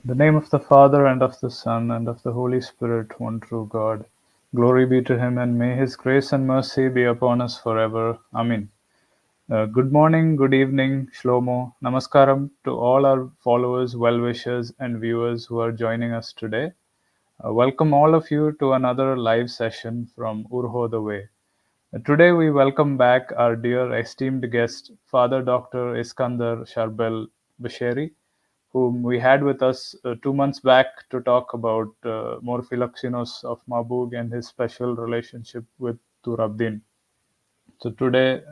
In the name of the Father, and of the Son, and of the Holy Spirit, one true God. Glory be to him, and may his grace and mercy be upon us forever. Amen. Good morning, good evening, Shlomo, Namaskaram to all our followers, well-wishers, and viewers who are joining us today. Welcome all of you to another live session from Urho the Way. Today we welcome back our dear esteemed guest, Father Dr. Iskandar Sharbel Bcheiry, whom we had with us 2 months back to talk about more Philoxenos of Marburg and his special relationship with Tūrḥabdīn. So today,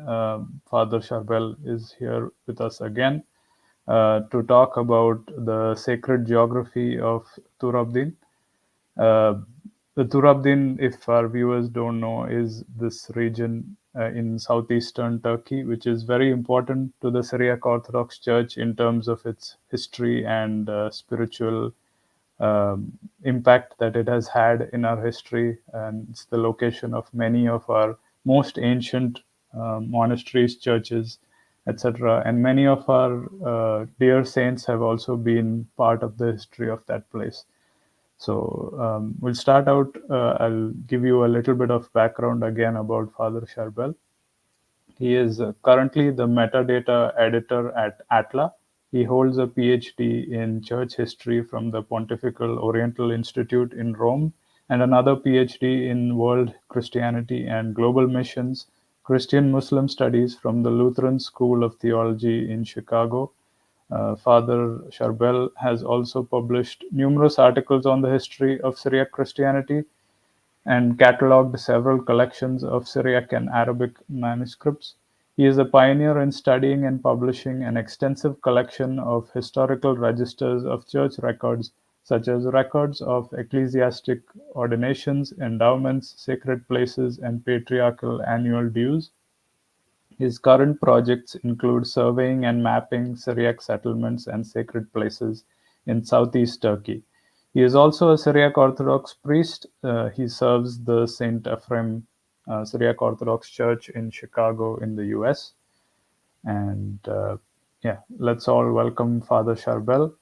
Father Sharbel is here with us again to talk about the sacred geography of Tūrḥabdīn. The Tūrḥabdīn, if our viewers don't know, is this region in southeastern Turkey, which is very important to the Syriac Orthodox Church in terms of its history and spiritual impact that it has had in our history. And it's the location of many of our most ancient monasteries, churches, etc. And many of our dear saints have also been part of the history of that place. So we'll start out. I'll give you a little bit of background again about Father Sharbel. He is currently the metadata editor at ATLA. He holds a PhD in church history from the Pontifical Oriental Institute in Rome and another PhD in world Christianity and global missions, Christian Muslim studies from the Lutheran School of Theology in Chicago. Father Sharbel has also published numerous articles on the history of Syriac Christianity and catalogued several collections of Syriac and Arabic manuscripts. He is a pioneer in studying and publishing an extensive collection of historical registers of church records, such as records of ecclesiastic ordinations, endowments, sacred places, and patriarchal annual dues. His current projects include surveying and mapping Syriac settlements and sacred places in southeast Turkey. He is also a Syriac Orthodox priest. He serves the St. Ephraim Syriac Orthodox Church in Chicago in the US. And let's all welcome Father Sharbel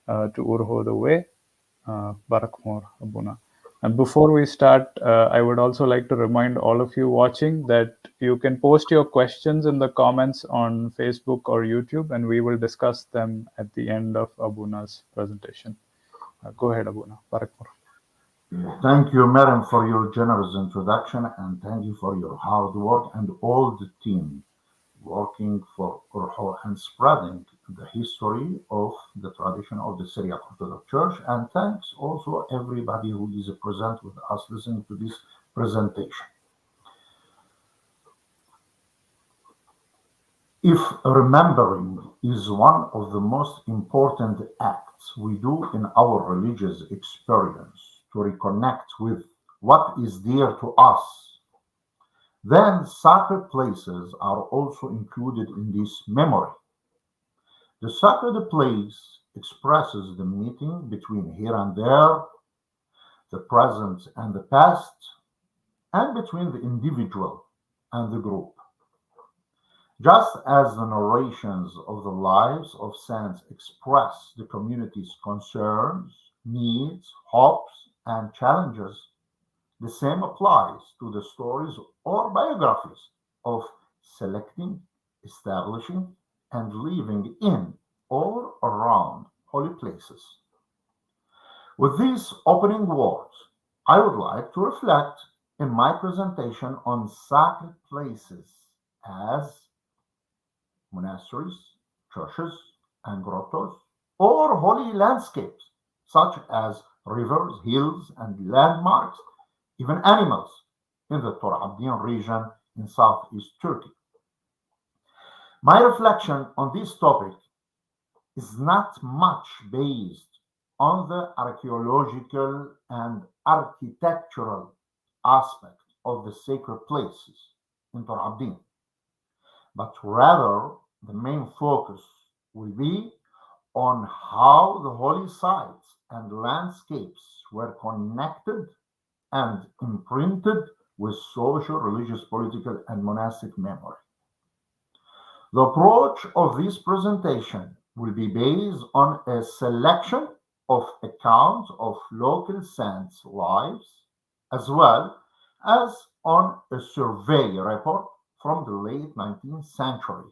to Urho the Way. Barakmor Abuna. And before we start, I would also like to remind all of you watching that you can post your questions in the comments on Facebook or YouTube, and we will discuss them at the end of Abuna's presentation. Go ahead, Abuna. Barakmor. Thank you, Maren, for your generous introduction, and thank you for your hard work and all the team working for Urho and spreading the history of the tradition of the Syriac Orthodox Church. And thanks also everybody who is present with us listening to this presentation. If remembering is one of the most important acts we do in our religious experience to reconnect with what is dear to us, then sacred places are also included in this memory. The sacred place expresses the meeting between here and there, the present and the past, and between the individual and the group. Just as the narrations of the lives of saints express the community's concerns, needs, hopes, and challenges, the same applies to the stories or biographies of selecting, establishing, and living in or around holy places. With these opening words, I would like to reflect in my presentation on sacred places as monasteries, churches, and grottos, or holy landscapes such as rivers, hills, and landmarks, even animals in the Tūrḥabdīn region in southeast Turkey. My reflection on this topic is not much based on the archaeological and architectural aspect of the sacred places in Tūrḥabdīn, but rather the main focus will be on how the holy sites and landscapes were connected and imprinted with social, religious, political, and monastic memory. The approach of this presentation will be based on a selection of accounts of local saints' lives, as well as on a survey report from the late 19th century,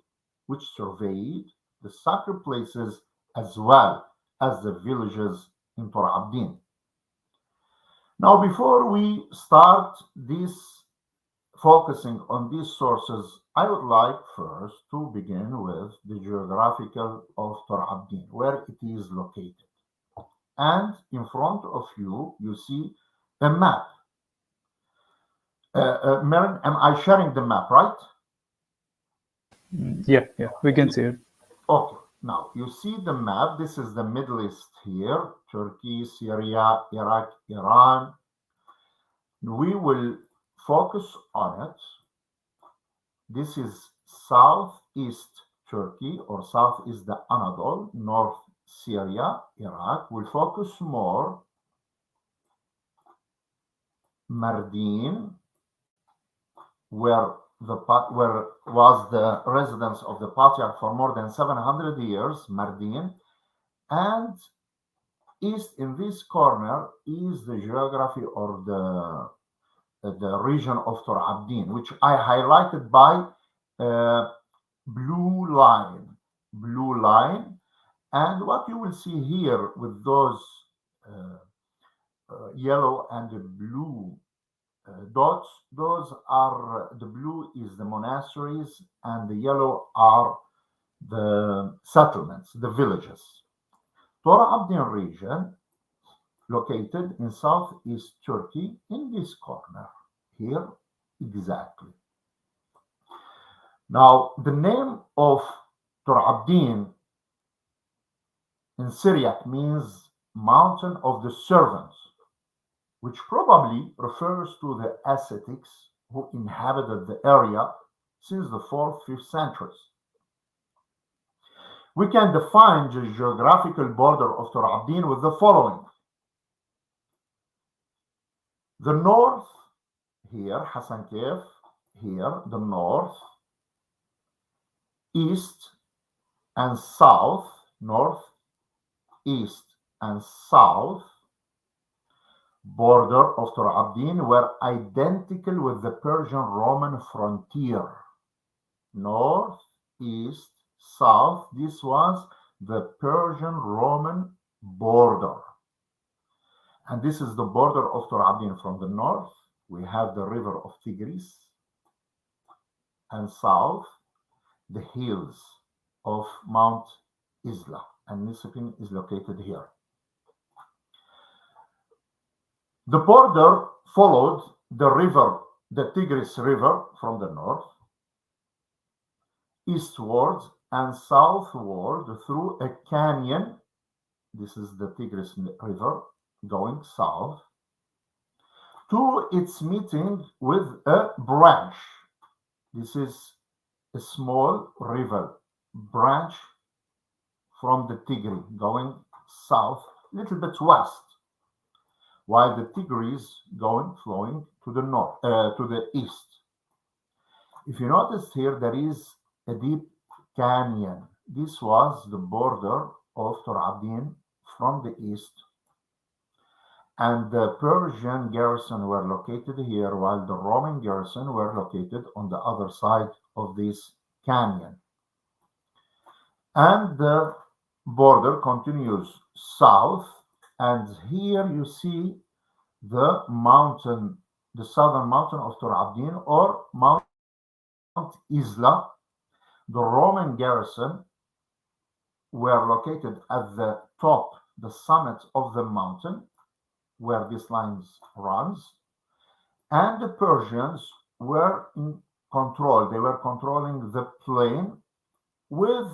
which surveyed the sacred places as well as the villages in Tūrʿabdīn. Now, before we start this focusing on these sources, I would like first to begin with the geographical of Tūrʿabdīn, where it is located. And in front of you, you see a map. Maren, am I sharing the map, right? Yeah, we can see it. Okay, now you see the map. This is the Middle East here, Turkey, Syria, Iraq, Iran. We will focus on it. This is southeast Turkey, or southeast the Anadolu, north Syria, Iraq. We'll focus more Mardin, where was the residence of the patriarch for more than 700 years, Mardin, and east in this corner is the geography or the region of Tūrʿabdīn, which I highlighted by blue line. And what you will see here with those yellow and blue dots, those are, the blue is the monasteries and the yellow are the settlements, the villages. Tūrʿabdīn region, located in southeast Turkey, in this corner here exactly. Now, the name of Tūrʿabdīn in Syriac means Mountain of the Servants, which probably refers to the ascetics who inhabited the area since the 4th, 5th centuries. We can define the geographical border of Tūrʿabdīn with the following. The north here, Hassan Kef, here, the north, east and south, north, east and south border of Tūrʿabdīn were identical with the Persian-Roman frontier. North, east, south, this was the Persian-Roman border. And this is the border of Tūrʿabdīn. From the north, we have the river of Tigris, and south, the hills of Mount Isla, and Nisipin is located here. The border followed the river, the Tigris River, from the north, eastwards and southward through a canyon. This is the Tigris River going south to its meeting with a branch. This is a small river branch from the Tigris going south, a little bit west, while the Tigris flowing to the north, to the east. If you notice here, there is a deep canyon. This was the border of Tūrʿabdīn from the east, and the Persian garrison were located here, while the Roman garrison were located on the other side of this canyon. And the border continues south, and here you see the mountain, the southern mountain of Tūrʿabdīn, or Mount Isla. The Roman garrison were located at the top, the summit of the mountain, where this line runs, and the Persians were in control. They were controlling the plain with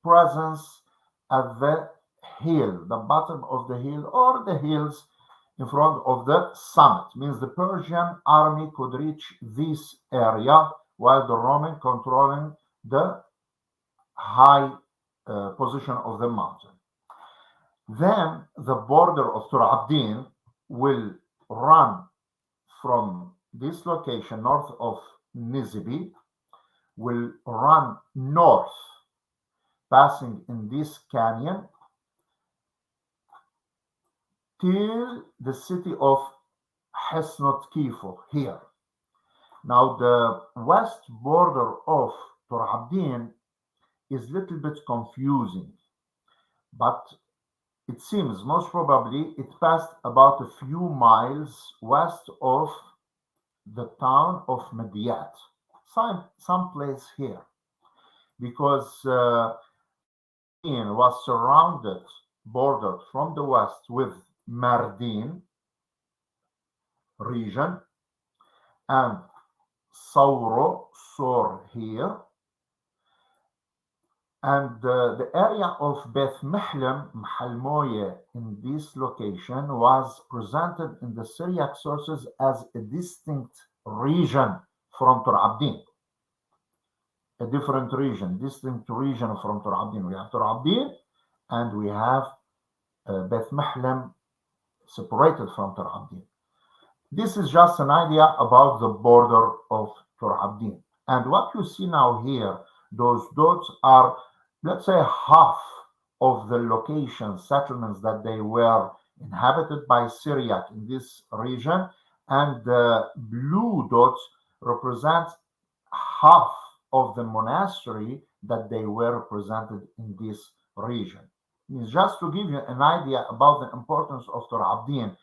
presence at the hill, the bottom of the hill, or the hills in front of the summit. Means the Persian army could reach this area while the Roman controlling the high position of the mountain. Then the border of Tūrʿabdīn will run from this location north of Nizibi, will run north, passing in this canyon, till the city of Hisnot Kifo here. Now, the west border of Tūrʿabdīn is a little bit confusing, but it seems most probably it passed about a few miles west of the town of Midyat, some place here, because was surrounded, bordered from the west with Mardin region and Sor here, and the area of Beth Mihlem, Mhalmoye, in this location was presented in the Syriac sources as a distinct region from Tūrʿabdīn. A different region, distinct region from Tūrʿabdīn. We have Tūrʿabdīn and we have Beth Mihlem separated from Tūrʿabdīn. This is just an idea about the border of Tūrʿabdīn. And what you see now here, those dots are, let's say, half of the locations, settlements that they were inhabited by Syriac in this region, and the blue dots represent half of the monastery that they were represented in this region. It's just to give you an idea about the importance of Tūrʿabdīn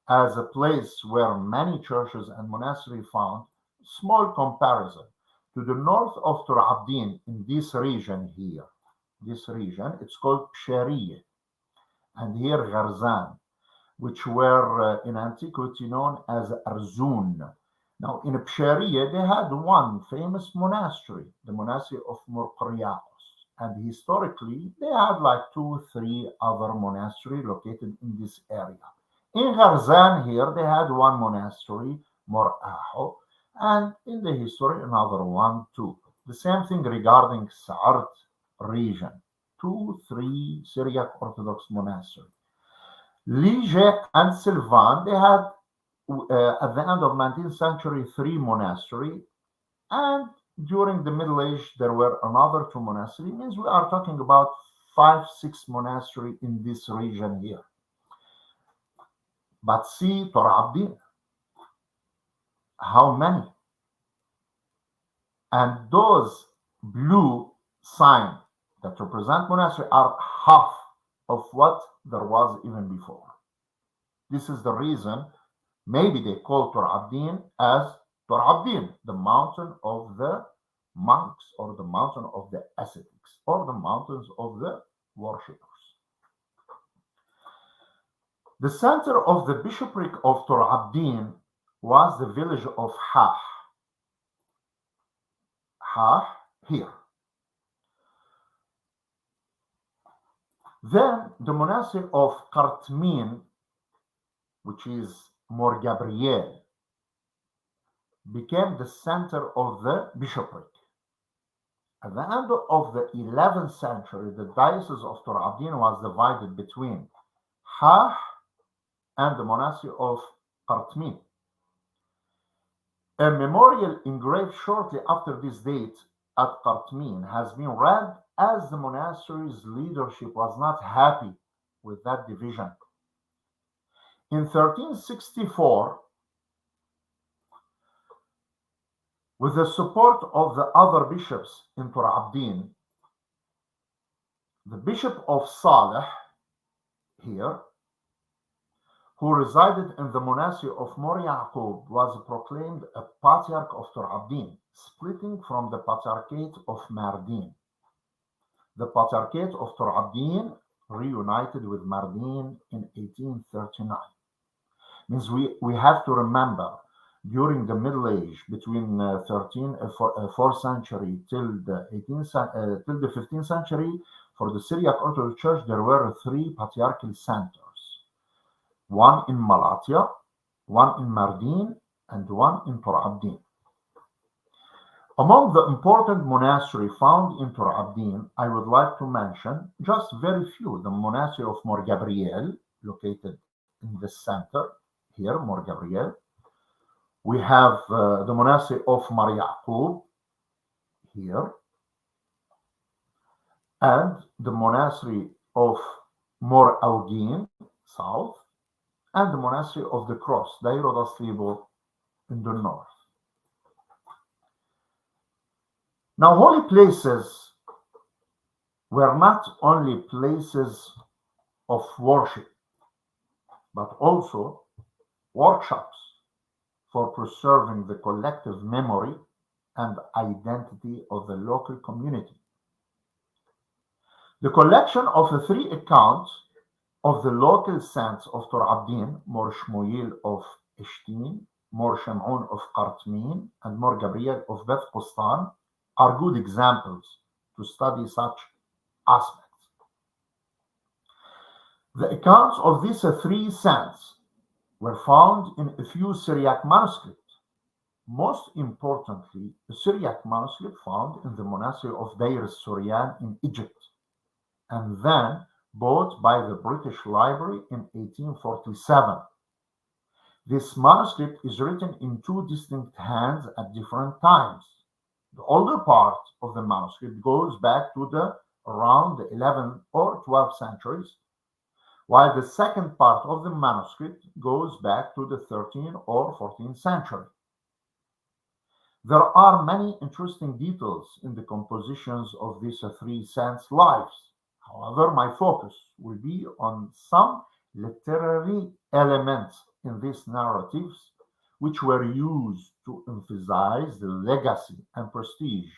as a place where many churches and monasteries found. Small comparison to the north of Tūrʿabdīn in this region here. This region, it's called Bcheiry, and here Gharzan, which were in antiquity known as Arzun. Now, in Bcheiry, they had one famous monastery, the monastery of Murqriakos. And historically, they had like 2-3 other monasteries located in this area. In Gharzan here, they had one monastery, Urho, and in the history, another one too. The same thing regarding Sa'art region, 2-3 Syriac Orthodox monasteries. Lige and Sylvan, they had at the end of 19th century 3 monasteries, and during the Middle Age there were another 2 monasteries. It means we are talking about 5-6 monasteries in this region here. But see Tūrʿabdīn, how many? And those blue signs that represent monastery are half of what there was even before. This is the reason maybe they call Tūrʿabdīn as Tūrʿabdīn, the mountain of the monks, or the mountain of the ascetics, or the mountains of the worshippers. The center of the bishopric of Tūrʿabdīn was the village of here. Then the monastery of Qartmin, which is Mor Gabriel, became the center of the bishopric. At the end of the 11th century, the diocese of Tūrʿabdīn was divided between and the monastery of Qartmin. A memorial engraved shortly after this date at Qartmin has been read, as the monastery's leadership was not happy with that division. In 1364, with the support of the other bishops in Tūrʿabdīn, the Bishop of Saleh here, who resided in the monastery of Mor Yaqub, was proclaimed a patriarch of Tūrʿabdīn, splitting from the patriarchate of Mardin. The patriarchate of Tūrʿabdīn reunited with Mardin in 1839. Means we have to remember, during the Middle Age, between 4th century till the 15th century, for the Syriac Orthodox Church, there were 3 patriarchal centers. One in Malatya, one in Mardin, and one in Tūrʿabdīn. Among the important monasteries found in Tūrʿabdīn, I would like to mention just very few. The monastery of Mor Gabriel, located in the center here, Mor Gabriel. We have the monastery of Mar Yaqub here, and the monastery of Mor Awgin, south, and the Monastery of the Cross, دايرة Aslibo, in the north. Now, holy places were not only places of worship, but also workshops for preserving the collective memory and identity of the local community. The collection of the three accounts of the local saints of Tūrʿabdīn, Mor Shmuel of Ishtin, Mor Shamoun of Qartmin, and Mor Gabriel of Beth Qustan are good examples to study such aspects. The accounts of these three saints were found in a few Syriac manuscripts. Most importantly, the Syriac manuscript found in the monastery of Deir es-Suryan in Egypt, and then bought by the British Library in 1847. This manuscript is written in two distinct hands at different times. The older part of the manuscript goes back to around the 11th or 12th centuries, while the second part of the manuscript goes back to the 13th or 14th century. There are many interesting details in the compositions of these three saints' lives. However, my focus will be on some literary elements in these narratives, which were used to emphasize the legacy and prestige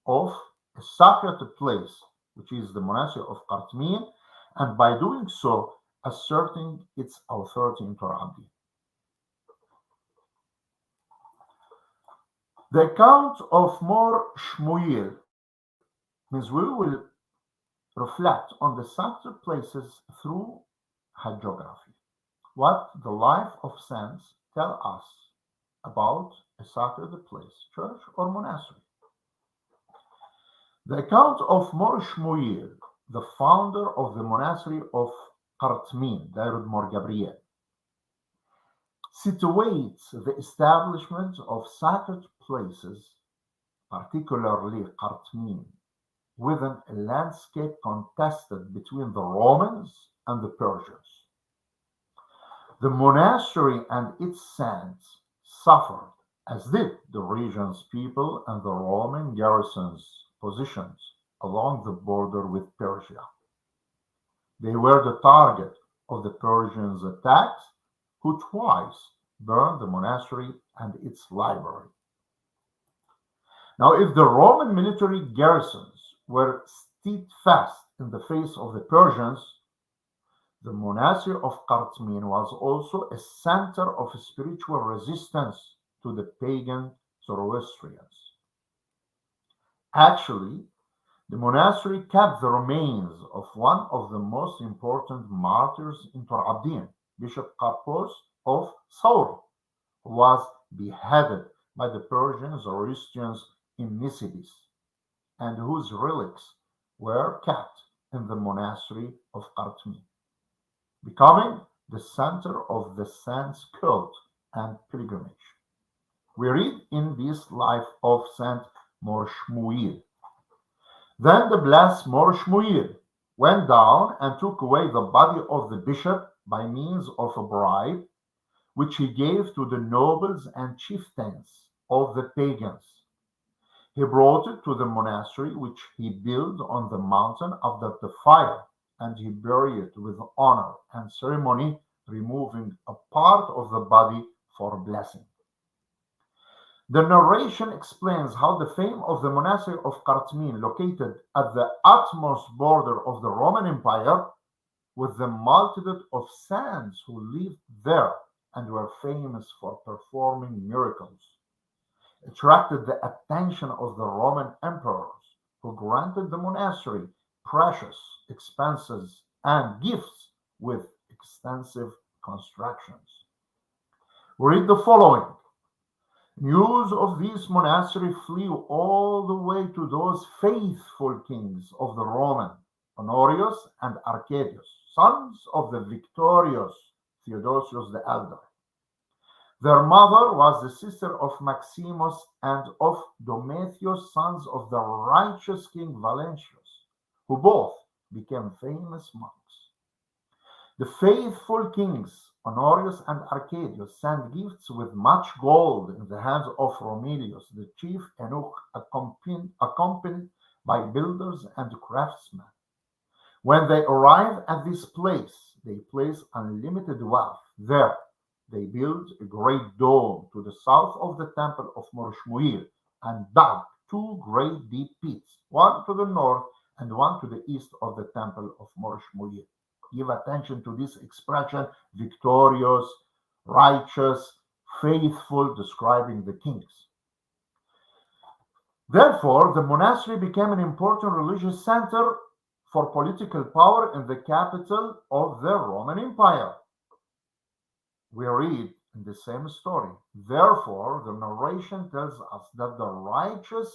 of a sacred place, which is the monastery of Qartmin, and by doing so, asserting its authority in Tūrʿabdīn. The account of Mor Shmuel means we will reflect on the sacred places through hagiography. What the life of saints tell us about a sacred place, church or monastery. The account of Mor Shmuel, the founder of the monastery of Qartmin, Dairud Mor Gabriel, situates the establishment of sacred places, particularly Qartmin, within a landscape contested between the Romans and the Persians. The monastery and its saints suffered, as did the region's people and the Roman garrisons' positions along the border with Persia. They were the target of the Persians' attacks, who twice burned the monastery and its library. Now, if the Roman military garrisons were steadfast in the face of the Persians, the monastery of Qartmin was also a center of spiritual resistance to the pagan Zoroastrians. Actually, the monastery kept the remains of one of the most important martyrs in Tūrʿabdīn, Bishop Qarpos of Saur, who was beheaded by the Persian Zoroastrians in Nisibis, and whose relics were kept in the monastery of Qartmin, becoming the center of the saint's cult and pilgrimage. We read in this life of Saint Mor Shmuel. Then the blessed Mor Shmuel went down and took away the body of the bishop by means of a bribe, which he gave to the nobles and chieftains of the pagans. He brought it to the monastery, which he built on the mountain of the fire, and he buried it with honor and ceremony, removing a part of the body for blessing. The narration explains how the fame of the monastery of Qartmin, located at the utmost border of the Roman Empire, with the multitude of saints who lived there and were famous for performing miracles, attracted the attention of the Roman emperors, who granted the monastery precious expenses and gifts with extensive constructions. We read the following. News of this monastery flew all the way to those faithful kings of the Roman, Honorius and Arcadius, sons of the victorious Theodosius the Elder. Their mother was the sister of Maximus and of Domitius, sons of the righteous King Valentius, who both became famous monks. The faithful kings Honorius and Arcadius sent gifts with much gold in the hands of Romelius, the chief eunuch, accompanied by builders and craftsmen. When they arrive at this place, they place unlimited wealth there. They built a great dome to the south of the temple of Morshmuir and dug two great deep pits, one to the north and one to the east of the temple of Morshmuir. Give attention to this expression, victorious, righteous, faithful, describing the kings. Therefore, the monastery became an important religious center for political power in the capital of the Roman Empire. We read in the same story. Therefore, the narration tells us that the righteous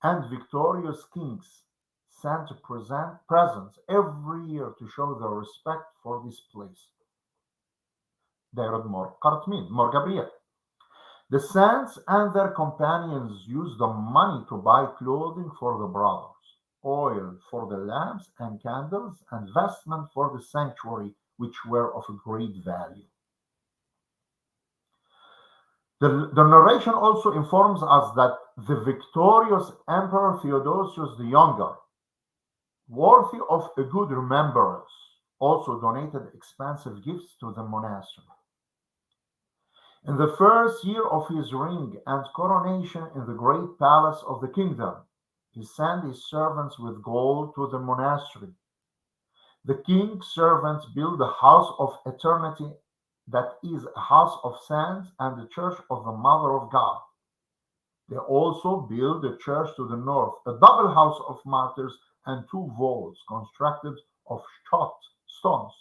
and victorious kings sent presents every year to show their respect for this place. Mor Gabriel. The saints and their companions used the money to buy clothing for the brothers, oil for the lamps and candles, and vestment for the sanctuary, which were of great value. The narration also informs us that the victorious Emperor Theodosius the Younger, worthy of a good remembrance, also donated expensive gifts to the monastery. In the first year of his reign and coronation in the great palace of the kingdom, he sent his servants with gold to the monastery. The king's servants built the house of eternity, that is a house of saints, and the church of the Mother of God. They also built a church to the north, a double house of martyrs, and two vaults constructed of shot stones.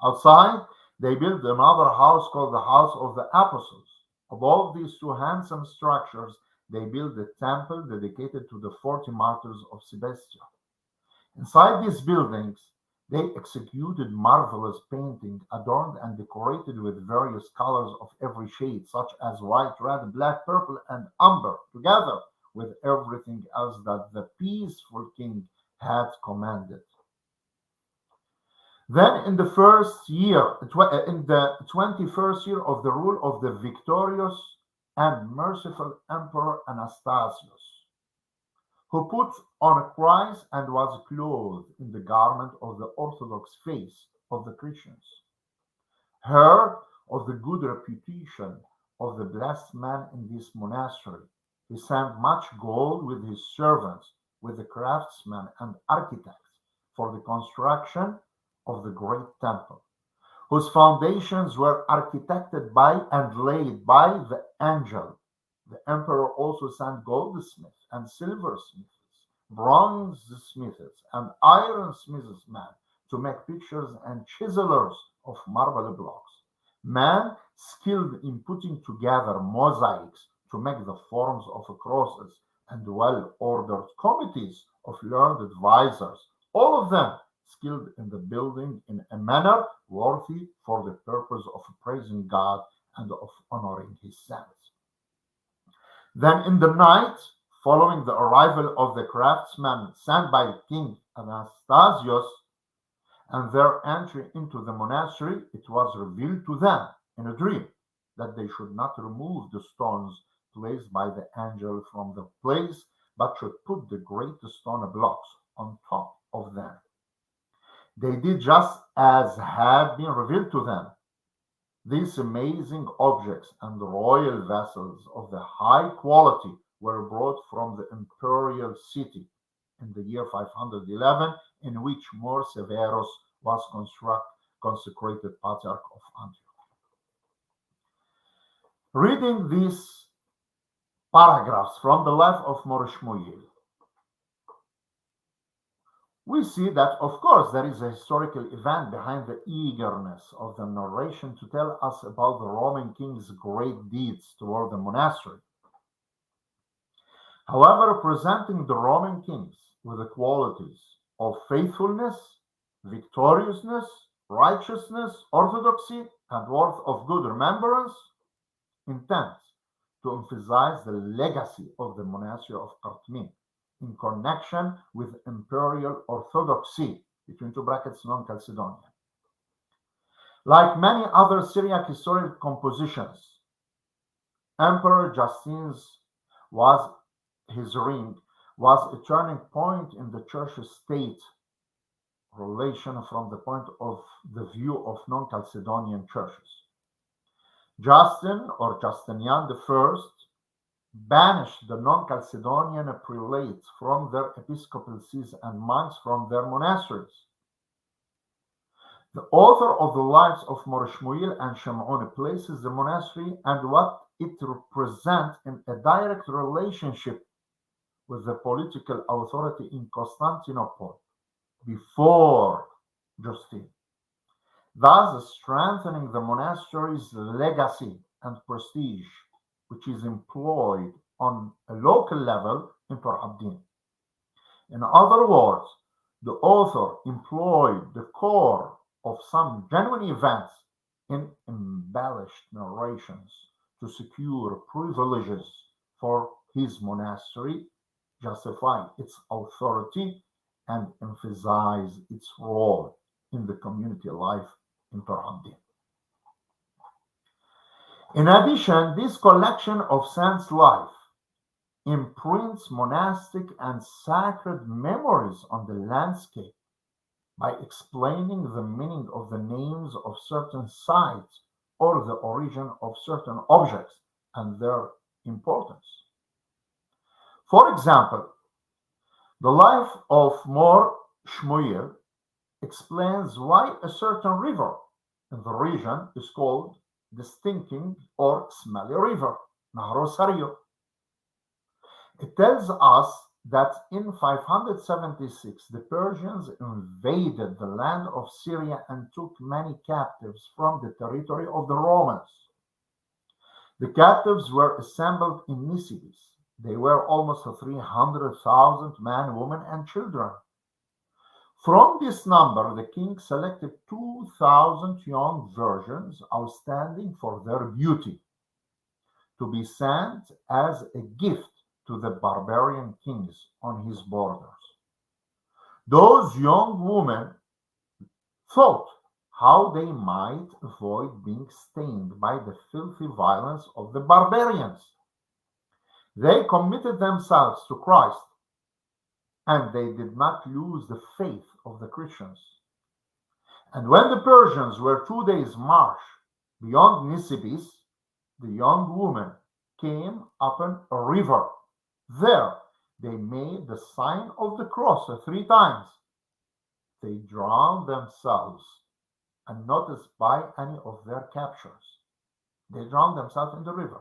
Outside, they built another house called the House of the Apostles. Above these two handsome structures, they built a temple dedicated to the 40 martyrs of Sebastia. Inside these buildings, they executed marvelous painting, adorned and decorated with various colors of every shade, such as white, red, black, purple, and amber, together with everything else that the peaceful king had commanded. Then in the 21st year of the rule of the victorious and merciful Emperor Anastasius, who put on a Christ and was clothed in the garment of the Orthodox faith of the Christians, heard of the good reputation of the blessed man in this monastery. He sent much gold with his servants, with the craftsmen and architects, for the construction of the great temple, whose foundations were architected by and laid by the angel. The emperor also sent goldsmiths and silversmiths, bronzesmiths and ironsmiths to make pictures and chiselers of marble blocks, men skilled in putting together mosaics to make the forms of crosses, and well-ordered committees of learned advisors, all of them skilled in the building in a manner worthy for the purpose of praising God and of honoring his saints. Then in the night, following the arrival of the craftsmen sent by King Anastasius and their entry into the monastery, it was revealed to them in a dream that they should not remove the stones placed by the angel from the place, but should put the great stone blocks on top of them. They did just as had been revealed to them. These amazing objects and royal vessels of the high quality were brought from the imperial city in the year 511, in which more Severus was consecrated Patriarch of Antioch. Reading these paragraphs from the life of Morshmuir, we see that, of course, there is a historical event behind the eagerness of the narration to tell us about the Roman king's great deeds toward the monastery. However, presenting the Roman kings with the qualities of faithfulness, victoriousness, righteousness, orthodoxy, and worth of good remembrance, intends to emphasize the legacy of the monastery of Ṭūrʿabdīn in connection with imperial orthodoxy, between two brackets, non-Chalcedonian. Like many other Syriac historical compositions, Emperor Justine's was his reign was a turning point in the church-state relation from the point of the view of non-Chalcedonian churches. Justin or Justinian I banished the non-Chalcedonian prelates from their episcopal sees and monks from their monasteries. The author of the lives of Mor Shmuel and Shamun places the monastery and what it represents in a direct relationship with the political authority in Constantinople before Justine, thus strengthening the monastery's legacy and prestige, which is employed on a local level in Tūrʿabdīn. In other words, the author employed the core of some genuine events in embellished narrations to secure privileges for his monastery, justify its authority, and emphasize its role in the community life in Tūrʿabdīn. In addition, this collection of saints' life imprints monastic and sacred memories on the landscape by explaining the meaning of the names of certain sites or the origin of certain objects and their importance. For example, the life of Mor Shmuel explains why a certain river in the region is called the stinking or smelly river, Nahro Sario. It tells us that in 576 the Persians invaded the land of Syria and took many captives from the territory of the Romans. The captives were assembled in Nisibis. They were almost 300,000 men, women, and children. From this number, the king selected 2,000 young virgins outstanding for their beauty to be sent as a gift to the barbarian kings on his borders. Those young women thought how they might avoid being stained by the filthy violence of the barbarians. They committed themselves to Christ, and they did not lose the faith of the Christians. And when the Persians were 2 days' march beyond Nisibis, the young women came upon a river. There they made the sign of the cross 3 times. They drowned themselves, unnoticed by any of their captors. They drowned themselves in the river.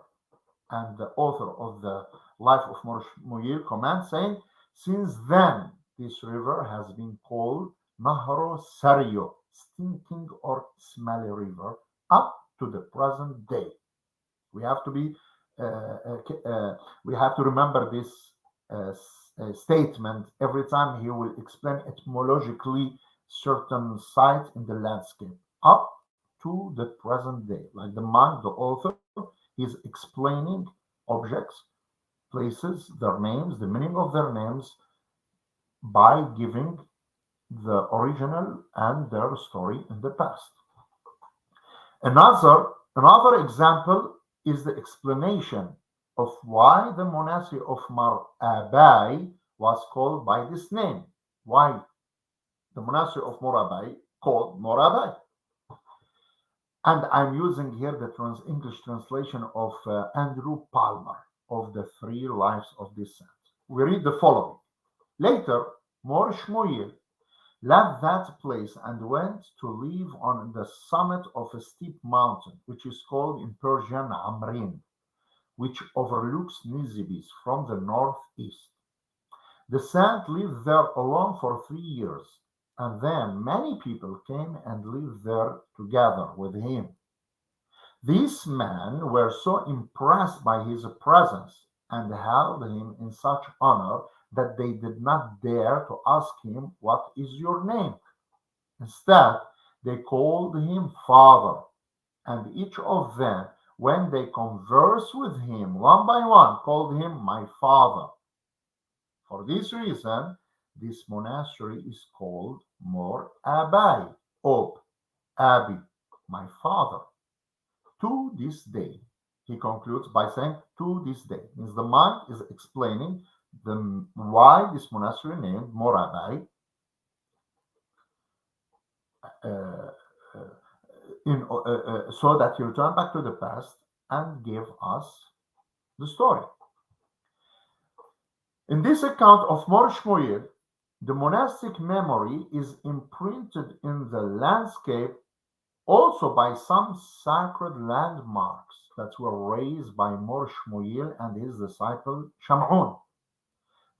And the author of the life of Mor Shmuel comments saying, since then this river has been called Nahro Sario, stinking or smelly river, up to the present day. We have to be we have to remember this statement every time he will explain etymologically certain sites in the landscape, up to the present day. Like the monk, the author, is explaining objects, places, their names, the meaning of their names, by giving the original and their story in the past. Another example is the explanation of why the monastery of Mar Abai was called by this name. Why the monastery of Mor Abai called Mor Abai. And I'm using here the English translation of Andrew Palmer of the 3 Lives of this Saint. We read the following. Later, Mor Shmuel left that place and went to live on the summit of a steep mountain, which is called in Persian Amrin, which overlooks Nisibis from the northeast. The saint lived there alone for 3 years, and then many people came and lived there together with him. These men were so impressed by his presence and held him in such honor that they did not dare to ask him, what is your name? Instead, they called him Father, and each of them, when they conversed with him one by one, called him my Father. For this reason, this monastery is called Mor Abai, Ob, Abi. my father, to this day. He concludes by saying, to this day. Means the monk is explaining why this monastery named Morabai, so that he returned back to the past and gave us the story. In this account of Mor Shmuel, the monastic memory is imprinted in the landscape also by some sacred landmarks that were raised by Mor Shmuel and his disciple Shamun.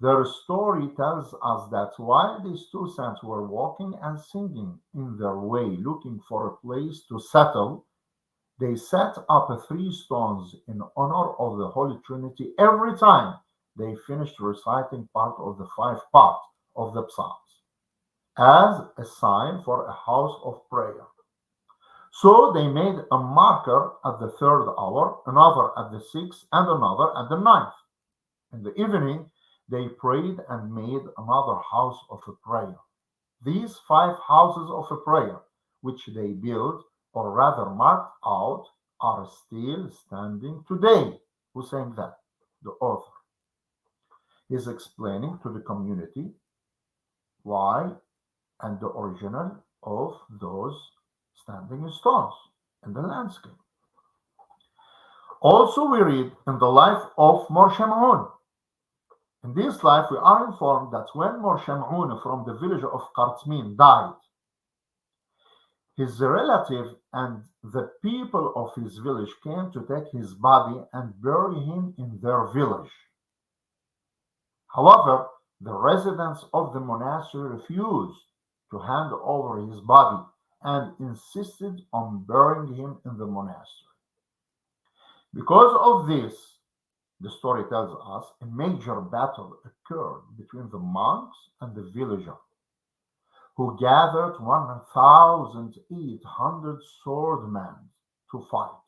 Their story tells us that while these two saints were walking and singing in their way, looking for a place to settle, they set up 3 stones in honor of the Holy Trinity every time they finished reciting part of the 5 parts of the Psalms, as a sign for a house of prayer. So they made a marker at the 3rd hour, another at the 6th, and another at the 9th. In the evening, they prayed and made another house of a prayer. These 5 houses of a prayer, which they built, or rather marked out, are still standing today. Who sang that? The author. He's explaining to the community why and the original of those standing stones in the landscape. Also, we read in the life of Mor Shamun. In this life, we are informed that when Mor Shamun from the village of Qartmin died, his relative and the people of his village came to take his body and bury him in their village. However, the residents of the monastery refused to hand over his body and insisted on burying him in the monastery. Because of this, the story tells us a major battle occurred between the monks and the villager, who gathered 1,800 swordmen to fight.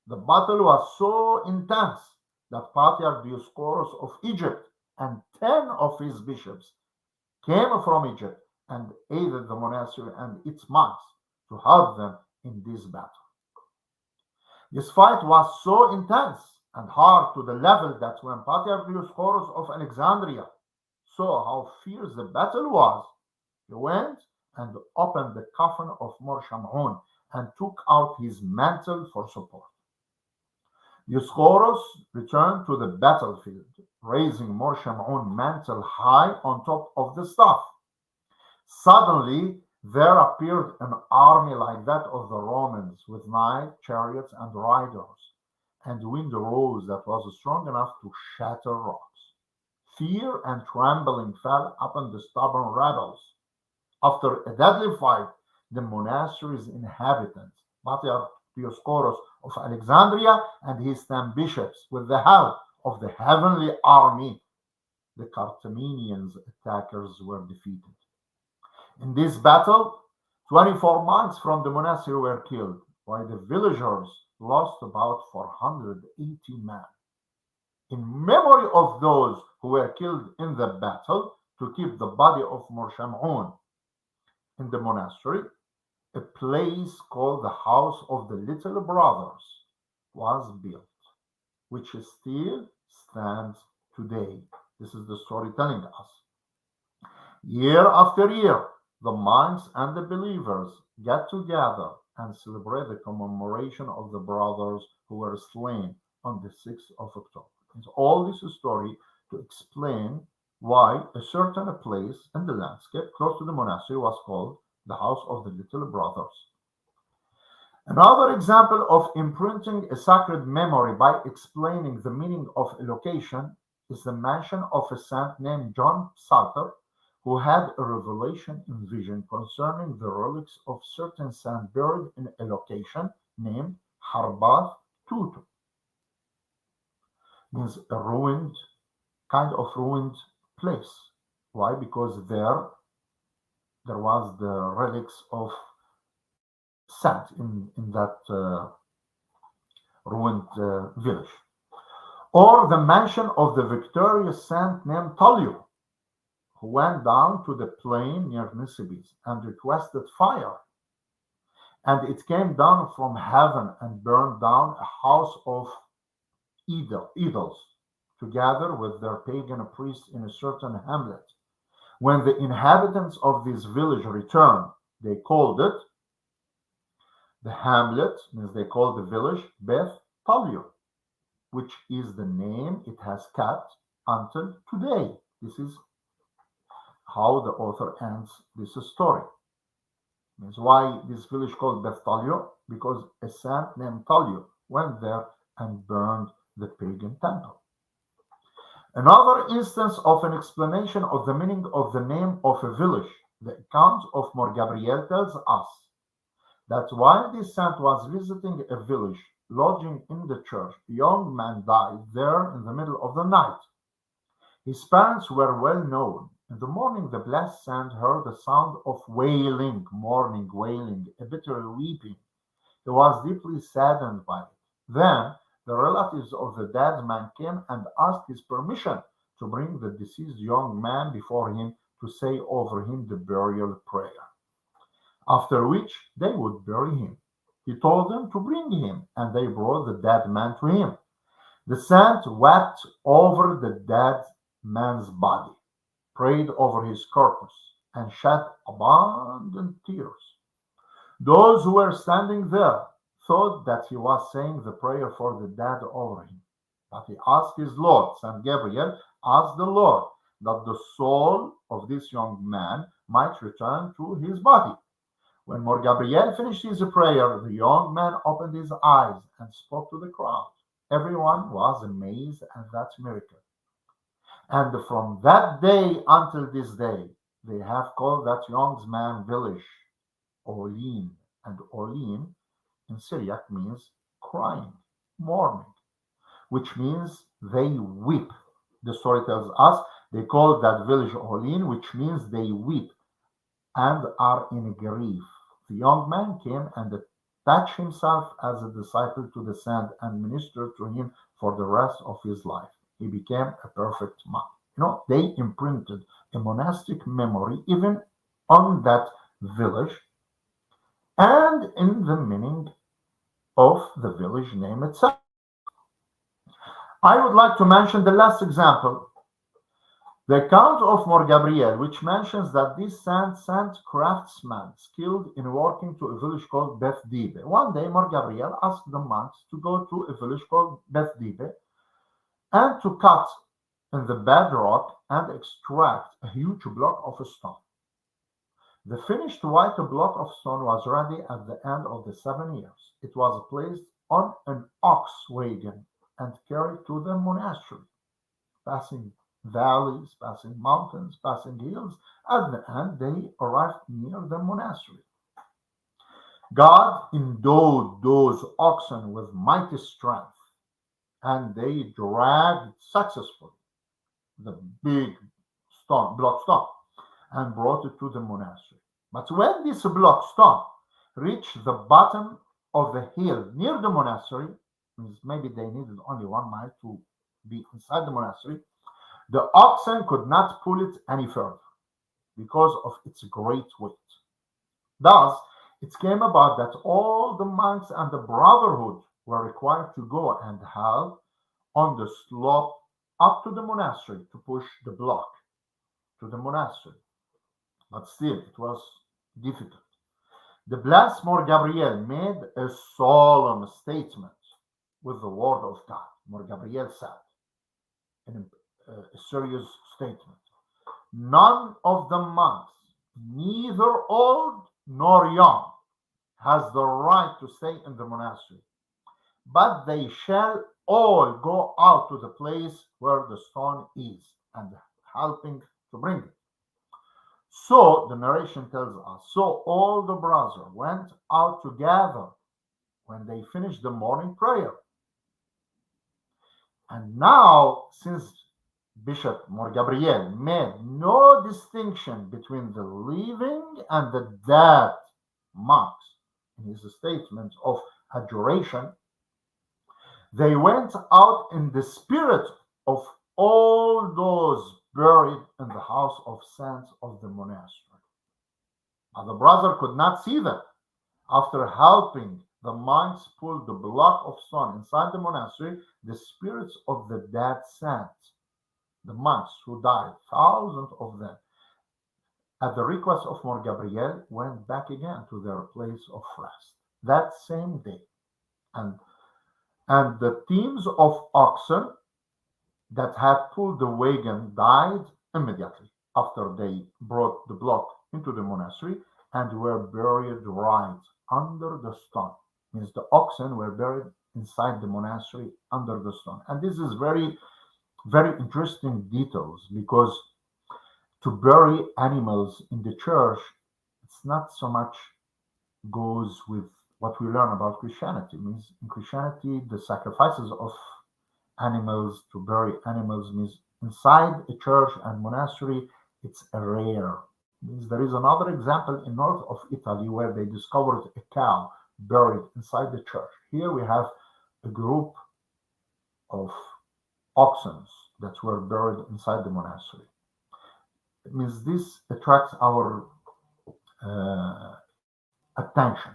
The battle was so intense that Patriarch Dioscorus of Egypt and 10 of his bishops came from Egypt and aided the monastery and its monks to help them in this battle. This fight was so intense and hard to the level that when Patriarch Dioscorus of Alexandria saw how fierce the battle was, he went and opened the coffin of Mor Shamun and took out his mantle for support. Dioscorus returned to the battlefield, raising Mor Shamun's mantle high on top of the staff. Suddenly, there appeared an army like that of the Romans, with knights, chariots, and riders, and wind rose that was strong enough to shatter rocks. Fear and trembling fell upon the stubborn rebels. After a deadly fight, the monastery's inhabitants, Patriarch Dioscorus of Alexandria and his 10 bishops, with the help of the heavenly army, the Carthaginians attackers, were defeated. In this battle, 24 monks from the monastery were killed, while the villagers lost about 480 men. In memory of those who were killed in the battle, to keep the body of Mor Shamun in the monastery, a place called the House of the Little Brothers was built, which still stands today. This is the story telling us. Year after year, the monks and the believers get together and celebrate the commemoration of the brothers who were slain on the 6th of October. It's all this story to explain why a certain place in the landscape close to the monastery was called the House of the Little Brothers. Another example of imprinting a sacred memory by explaining the meaning of a location is the mention of a saint named John Psalter, who had a revelation in vision concerning the relics of certain saints buried in a location named Harbath Tutu. Means a ruined, kind of ruined place. Why? Because there was the relics of saint in that ruined village. Or the mention of the victorious saint named Tulliu, who went down to the plain near Nisibis and requested fire. And it came down from heaven and burned down a house of idols, together with their pagan priests in a certain hamlet. When the inhabitants of this village returned, they called it, the hamlet, means they called the village Beth Talio, which is the name it has kept until today. This is how the author ends this story. Means why this village called Beth Talio? Because a saint named Talio went there and burned the pagan temple. Another instance of an explanation of the meaning of the name of a village, the account of Mor Gabriel tells us that while this saint was visiting a village, lodging in the church, a young man died there in the middle of the night. His parents were well known. In the morning, the blessed saint heard the sound of wailing, mourning, wailing, a bitter weeping. He was deeply saddened by it. Then the relatives of the dead man came and asked his permission to bring the deceased young man before him to say over him the burial prayer, after which they would bury him. He told them to bring him, and they brought the dead man to him. The saint wept over the dead man's body, prayed over his corpse, and shed abundant tears. Those who were standing there thought that he was saying the prayer for the dead over him. But he asked his Lord, Saint Gabriel asked the Lord that the soul of this young man might return to his body. When Mor Gabriel finished his prayer, the young man opened his eyes and spoke to the crowd. Everyone was amazed at that miracle. And from that day until this day, they have called that young man village Olin. And Olin in Syriac means crying, mourning, which means they weep. The story tells us they called that village Olin, which means they weep and are in grief. The young man came and attached himself as a disciple to the saint and ministered to him for the rest of his life. He became a perfect monk. They imprinted a monastic memory even on that village and in the meaning of the village name itself. I would like to mention the last example, the account of Mor Gabriel, which mentions that this saint sent craftsmen skilled in working to a village called Beth Dibe. One day, Mor Gabriel asked the monks to go to a village called Beth Dibe and to cut in the bedrock and extract a huge block of stone. The finished white block of stone was ready at the end of the 7 years. It was placed on an ox wagon and carried to the monastery, passing valleys, passing mountains, passing hills. At the end, they arrived near the monastery. God endowed those oxen with mighty strength, and they dragged successfully the big block stone and brought it to the monastery. But when this block stone reached the bottom of the hill near the monastery, means maybe they needed only 1 mile to be inside the monastery, the oxen could not pull it any further because of its great weight. Thus, it came about that all the monks and the brotherhood were required to go and help on the slope up to the monastery to push the block to the monastery. But still, it was difficult. The blessed Mor Gabriel made a solemn statement with the word of God. Mor Gabriel said, in a serious statement, none of the monks, neither old nor young, has the right to stay in the monastery, but they shall all go out to the place where the stone is and helping to bring it. So the narration tells us, so all the brothers went out together when they finished the morning prayer. And now, since Bishop Mor Gabriel made no distinction between the living and the dead monks in his statement of adoration, they went out in the spirit of all those buried in the house of saints of the monastery. But the brother could not see them After helping the monks pull the block of stone inside the monastery, the spirits of the dead saints, the monks who died, thousands of them, at the request of Mor Gabriel, went back again to their place of rest that same day. And, and the teams of oxen that had pulled the wagon died immediately after they brought the block into the monastery and were buried right under the stone. Means the oxen were buried inside the monastery under the stone. And this is very, very interesting details because to bury animals in the church, it's not so much goes with what we learn about Christianity. It means in Christianity, the sacrifices of animals to bury animals means inside a church and monastery, it's a rare. Means there is another example in north of Italy where they discovered a cow buried inside the church. Here we have a group of oxen that were buried inside the monastery. It means this attracts our attention.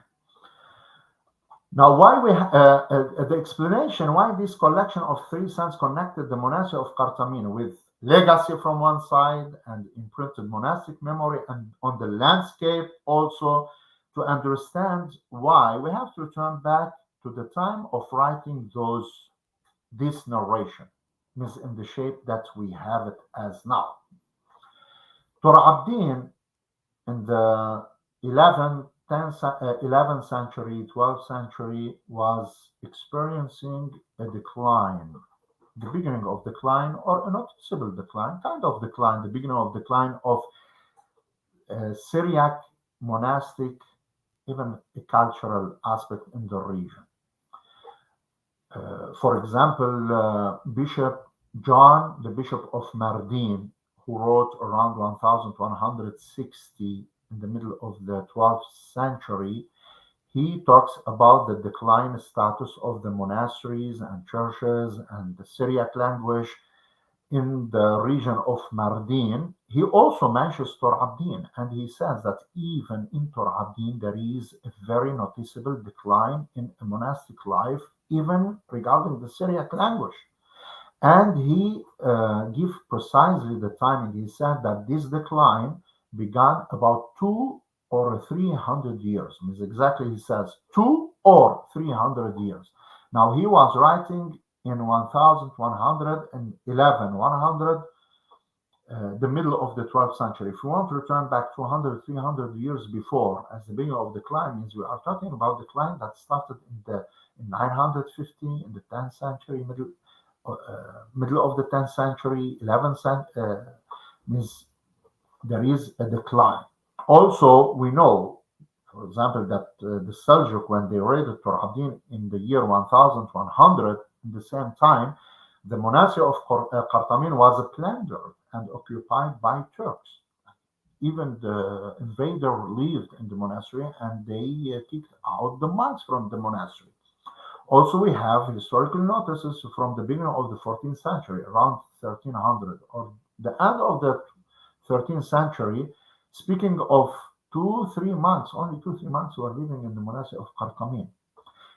Now, why the explanation why this collection of three saints connected the monastery of Ṭūrʿabdīn with legacy from one side and imprinted monastic memory, and on the landscape also, to understand why we have to return back to the time of writing this narration, is in the shape that we have it as now. Tūrʿabdīn in the 11th century, 12th century was experiencing a decline, the beginning of decline or a noticeable decline, kind of decline, the beginning of decline of Syriac monastic, even a cultural aspect in the region. For example, Bishop John, the Bishop of Mardin, who wrote around 1160 in the middle of the 12th century, he talks about the decline status of the monasteries and churches and the Syriac language in the region of Mardin. He also mentions Tūrʿabdīn, and he says that even in Tūrʿabdīn there is a very noticeable decline in a monastic life, even regarding the Syriac language. And he gives precisely the timing. He said that this decline began about 200 or 300 years. Means exactly, he says 200 or 300 years. Now he was writing in 1111, the middle of the 12th century. If you want to return back 200, 300 years before, as the beginning of decline, means we are talking about decline that started in 950 in the 10th century, middle of the 10th century, 11th century, means there is a decline. Also, we know, for example, that the Seljuk, when they raided Tūrʿabdīn in the year 1100, in the same time, the monastery of Ṭūrḥabdīn was plundered and occupied by Turks. Even the invader lived in the monastery and they kicked out the monks from the monastery. Also, we have historical notices from the beginning of the 14th century, around 1300, or the end of the 13th century, speaking of 2-3 months, only 2-3 months were living in the monastery of Ṭūrḥabdīn.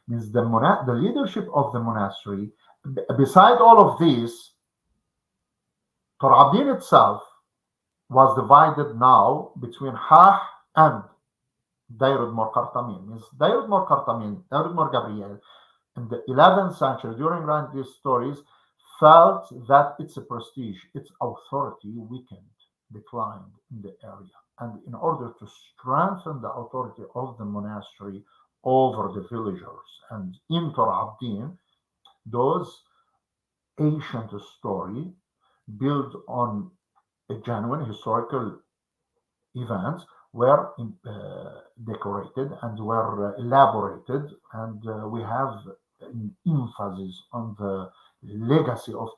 Means the leadership of the monastery, beside all of this, Tūrḥabdīn itself was divided now between Hah and Dairud Mor Ṭūrḥabdīn. Means Dairud Mor Ṭūrḥabdīn, Dairud Mor Gabriel, in the 11th century, during these stories, felt that its prestige, its authority weakened, declined in the area. And in order to strengthen the authority of the monastery over the villagers and in Tūrḥabdīn, those ancient stories built on a genuine historical events were decorated and were elaborated, and we have an emphasis on the legacy of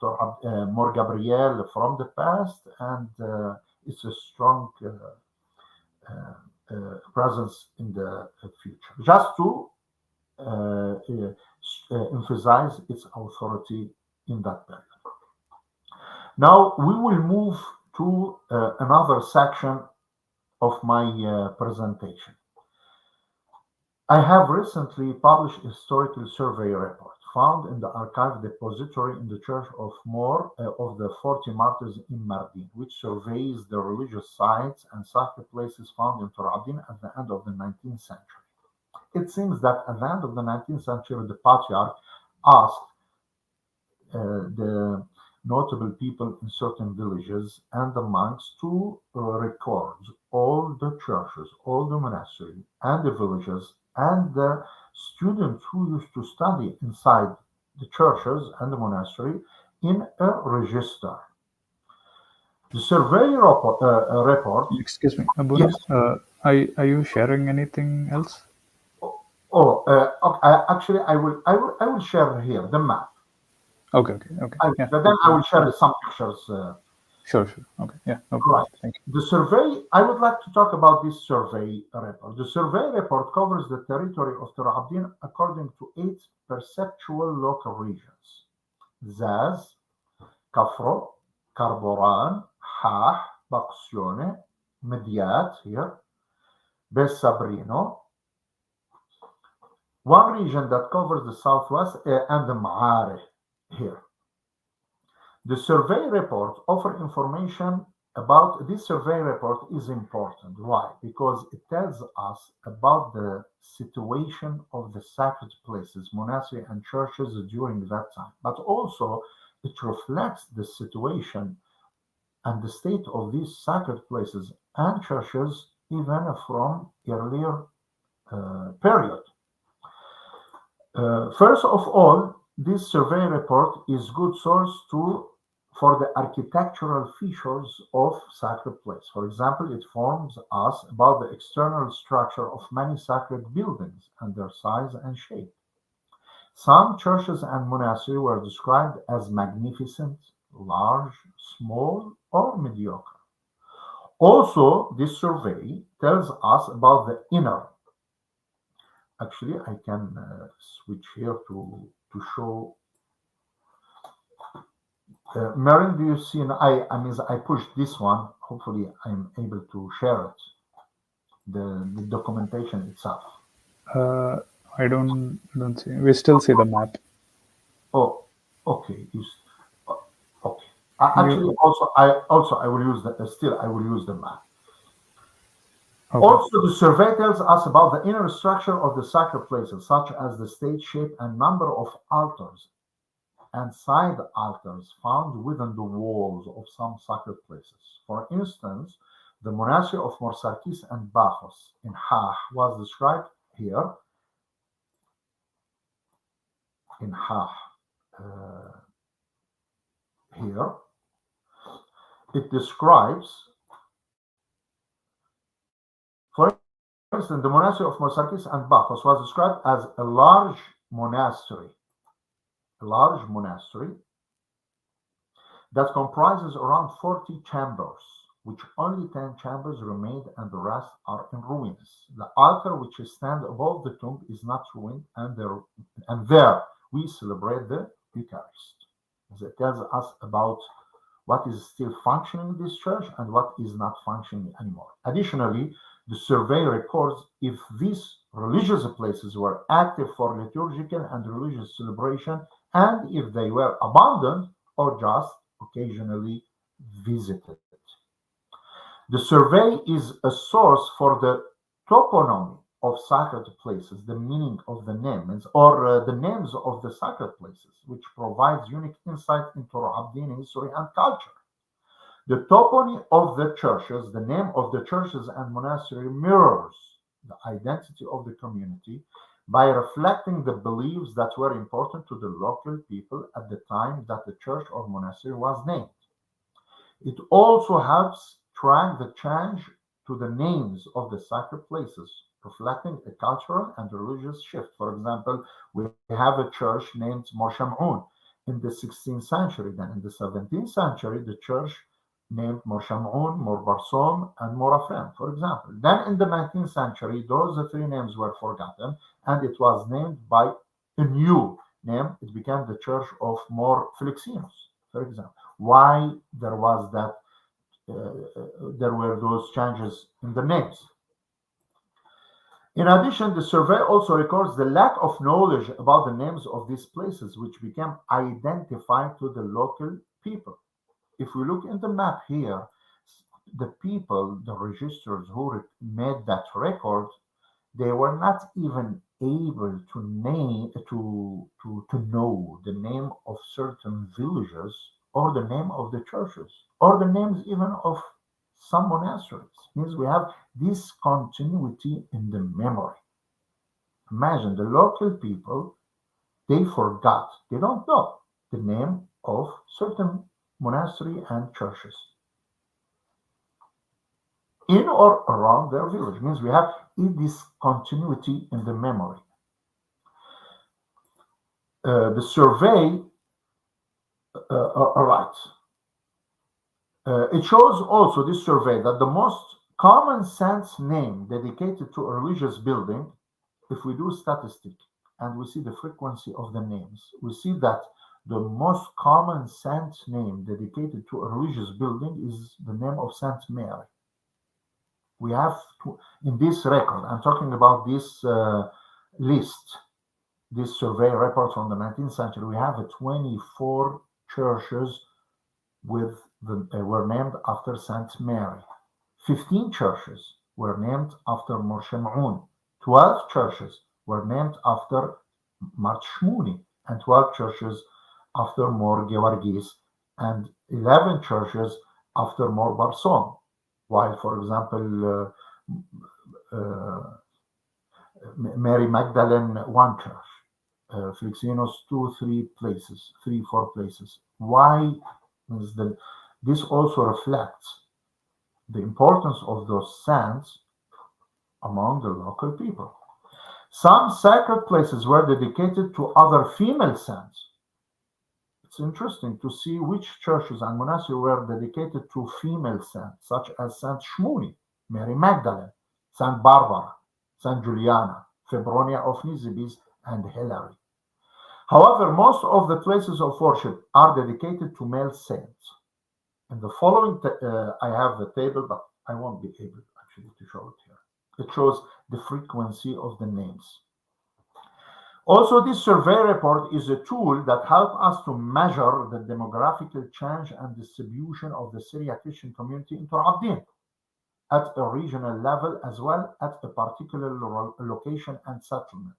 Mor Gabriel from the past, and it's a strong presence in the future, just to emphasize its authority in that period. Now we will move to another section of my presentation. I have recently published a historical survey report found in the archive depository in the Church of of the 40 Martyrs in Mardin, which surveys the religious sites and sacred places found in Ṭūrʿabdīn at the end of the 19th century. It seems that at the end of the 19th century, the patriarch asked the notable people in certain villages and the monks to record all the churches, all the monasteries, and the villages, and the students who used to study inside the churches and the monastery in a register. The survey report. Excuse me, Abun, Yes. are you sharing anything else? Okay, actually, I will share here the map. Okay. Yeah. Then I will share some pictures. Sure. Okay. Yeah. No problem. Right. Thank you. The survey, I would like to talk about this survey report. The survey report covers the territory of Ṭūrʿabdīn according to 8 perceptual local regions: Zaz, Kafro, Karboran, Hah, Baksione, Mediat here, Bessabrino. One region that covers the southwest and the Ma'areh here. The survey report offers information about this survey report is important. Why? Because it tells us about the situation of the sacred places, monasteries and churches during that time, but also it reflects the situation and the state of these sacred places and churches even from earlier period. First of all, this survey report is good source for the architectural features of sacred place. For example, it informs us about the external structure of many sacred buildings and their size and shape. Some churches and monasteries were described as magnificent, large, small, or mediocre. Also, this survey tells us about the inner. Actually, I can switch here to show. Marin, do you see? I pushed this one. Hopefully, I'm able to share it. The documentation itself. I don't see. We still see the map. Oh, okay. Okay. Actually, I will use I will use the map. Okay. Also, the survey tells us about the inner structure of the sacred places, such as the state shape and number of altars and side altars found within the walls of some sacred places. For instance, the monastery of Morsarkis and Bachos in Hah was described here in Hah. Here, it describes, for instance, the monastery of Morsarkis and Bachos was described as a large monastery that comprises around 40 chambers, which only 10 chambers remained and the rest are in ruins. The altar which stands above the tomb is not ruined, and there we celebrate the Eucharist. It tells us about what is still functioning in this church and what is not functioning anymore. Additionally, the survey records if these religious places were active for liturgical and religious celebration and if they were abandoned or just occasionally visited. The survey is a source for the toponymy of sacred places, the meaning of the names or the names of the sacred places, which provides unique insight into Ṭūrʿabdīn history and culture. The toponymy of the churches, the name of the churches and monastery mirrors the identity of the community by reflecting the beliefs that were important to the local people at the time that the church or monastery was named. It also helps track the change to the names of the sacred places, reflecting a cultural and religious shift. For example, we have a church named Morsham'un in the 16th century. Then in the 17th century, the church named Morsham'un, Morbarsom, and Morafrem, for example. Then in the 19th century, those three names were forgotten, and it was named by a new name. It became the Church of Mor Flexinos, for example. Why there was that? There were those changes in the names. In addition, the survey also records the lack of knowledge about the names of these places, which became identified to the local people. If we look in the map here, the people, the registrars who made that record, they were not even able to name to know the name of certain villages or the name of the churches or the names even of some monasteries. Means we have discontinuity in the memory. Imagine the local people, they forgot, they don't know the name of certain monastery and churches in or around their village. Means we have a discontinuity in the memory. The survey, it shows also, this survey, that the most common sense name dedicated to a religious building, if we do statistic and we see the frequency of the names, we see that the most common sense name dedicated to a religious building is the name of Saint Mary. We have in this record, I'm talking about this list, this survey report from the 19th century, we have 24 churches were named after Saint Mary. 15 churches were named after Moshe 12 churches were named after Marchmuni, and 12 churches after Mor Georgis, and 11 churches after Mor Barson. While, for example, Mary Magdalene, one church, Flixinos, 2, 3, 4 places. Why is that? This also reflects the importance of those saints among the local people. Some sacred places were dedicated to other female saints. It's interesting to see which churches and monasteries were dedicated to female saints, such as Saint Shmuni, Mary Magdalene, Saint Barbara, Saint Juliana, Febronia of Nisibis, and Hilary. However, most of the places of worship are dedicated to male saints. In the following, I have the table, but I won't be able actually to show it here. It shows the frequency of the names. Also, this survey report is a tool that helps us to measure the demographical change and distribution of the Syriac Christian community in Ṭūrḥabdīn at a regional level, as well as at a particular location and settlement.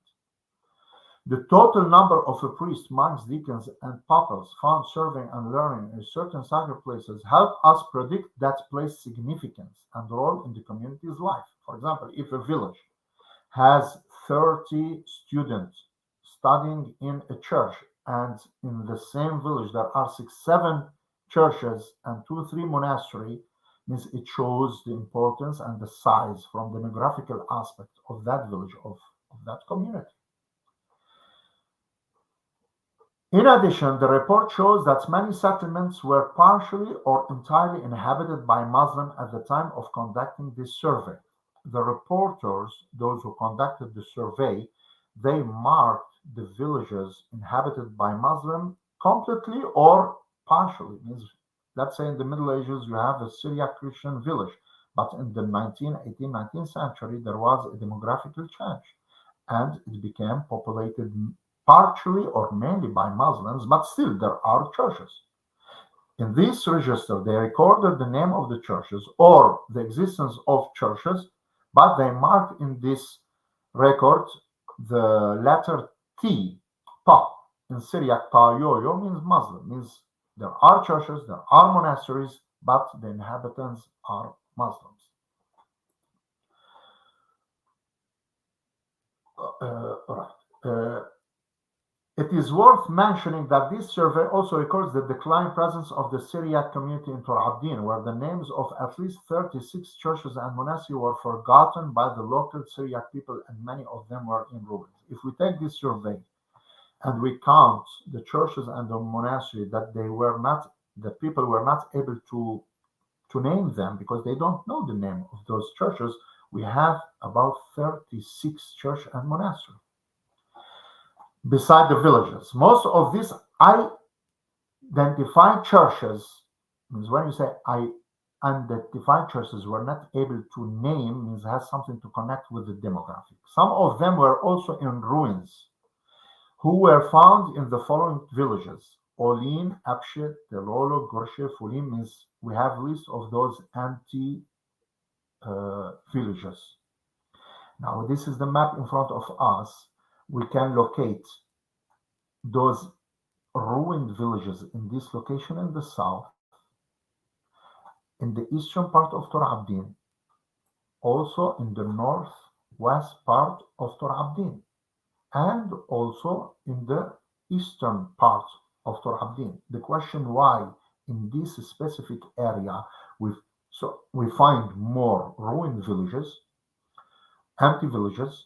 The total number of priests, monks, deacons, and papas found serving and learning in certain sacred places help us predict that place's significance and role in the community's life. For example, if a village has 30 students studying in a church, and in the same village there are 6, 7 churches and 2, 3 monasteries, means it shows the importance and the size from the demographical aspect of that village, of that community. In addition, the report shows that many settlements were partially or entirely inhabited by Muslims at the time of conducting this survey. The reporters, those who conducted the survey, they marked the villages inhabited by Muslims completely or partially. Means, let's say in the Middle Ages you have a Syriac Christian village, but in the 19th century there was a demographical change and it became populated partially or mainly by Muslims, but still there are churches. In this register, they recorded the name of the churches or the existence of churches, but they marked in this record the letter T, Ta. In Syriac, Ta Yoyo means Muslim, means there are churches, there are monasteries, but the inhabitants are Muslims. It is worth mentioning that this survey also records the declined presence of the Syriac community in Ṭūrḥabdīn, where the names of at least 36 churches and monasteries were forgotten by the local Syriac people, and many of them were in ruins. If we take this survey and we count the churches and the monasteries that the people were not able to name them because they don't know the name of those churches, we have about 36 churches and monasteries beside the villages. Most of these identified churches, means when you say unidentified churches were not able to name means has something to connect with the demographic. Some of them were also in ruins, who were found in the following villages: Olin, Abshet, Delolo, Gorshe, Fulim. Means we have list of those empty villages. Now this is the map in front of us. We can locate those ruined villages in this location in the south, in the eastern part of Tūrʿabdīn, also in the northwest part of Tūrʿabdīn, and also in the eastern part of Tūrʿabdīn. The question why in this specific area we find more ruined villages, empty villages,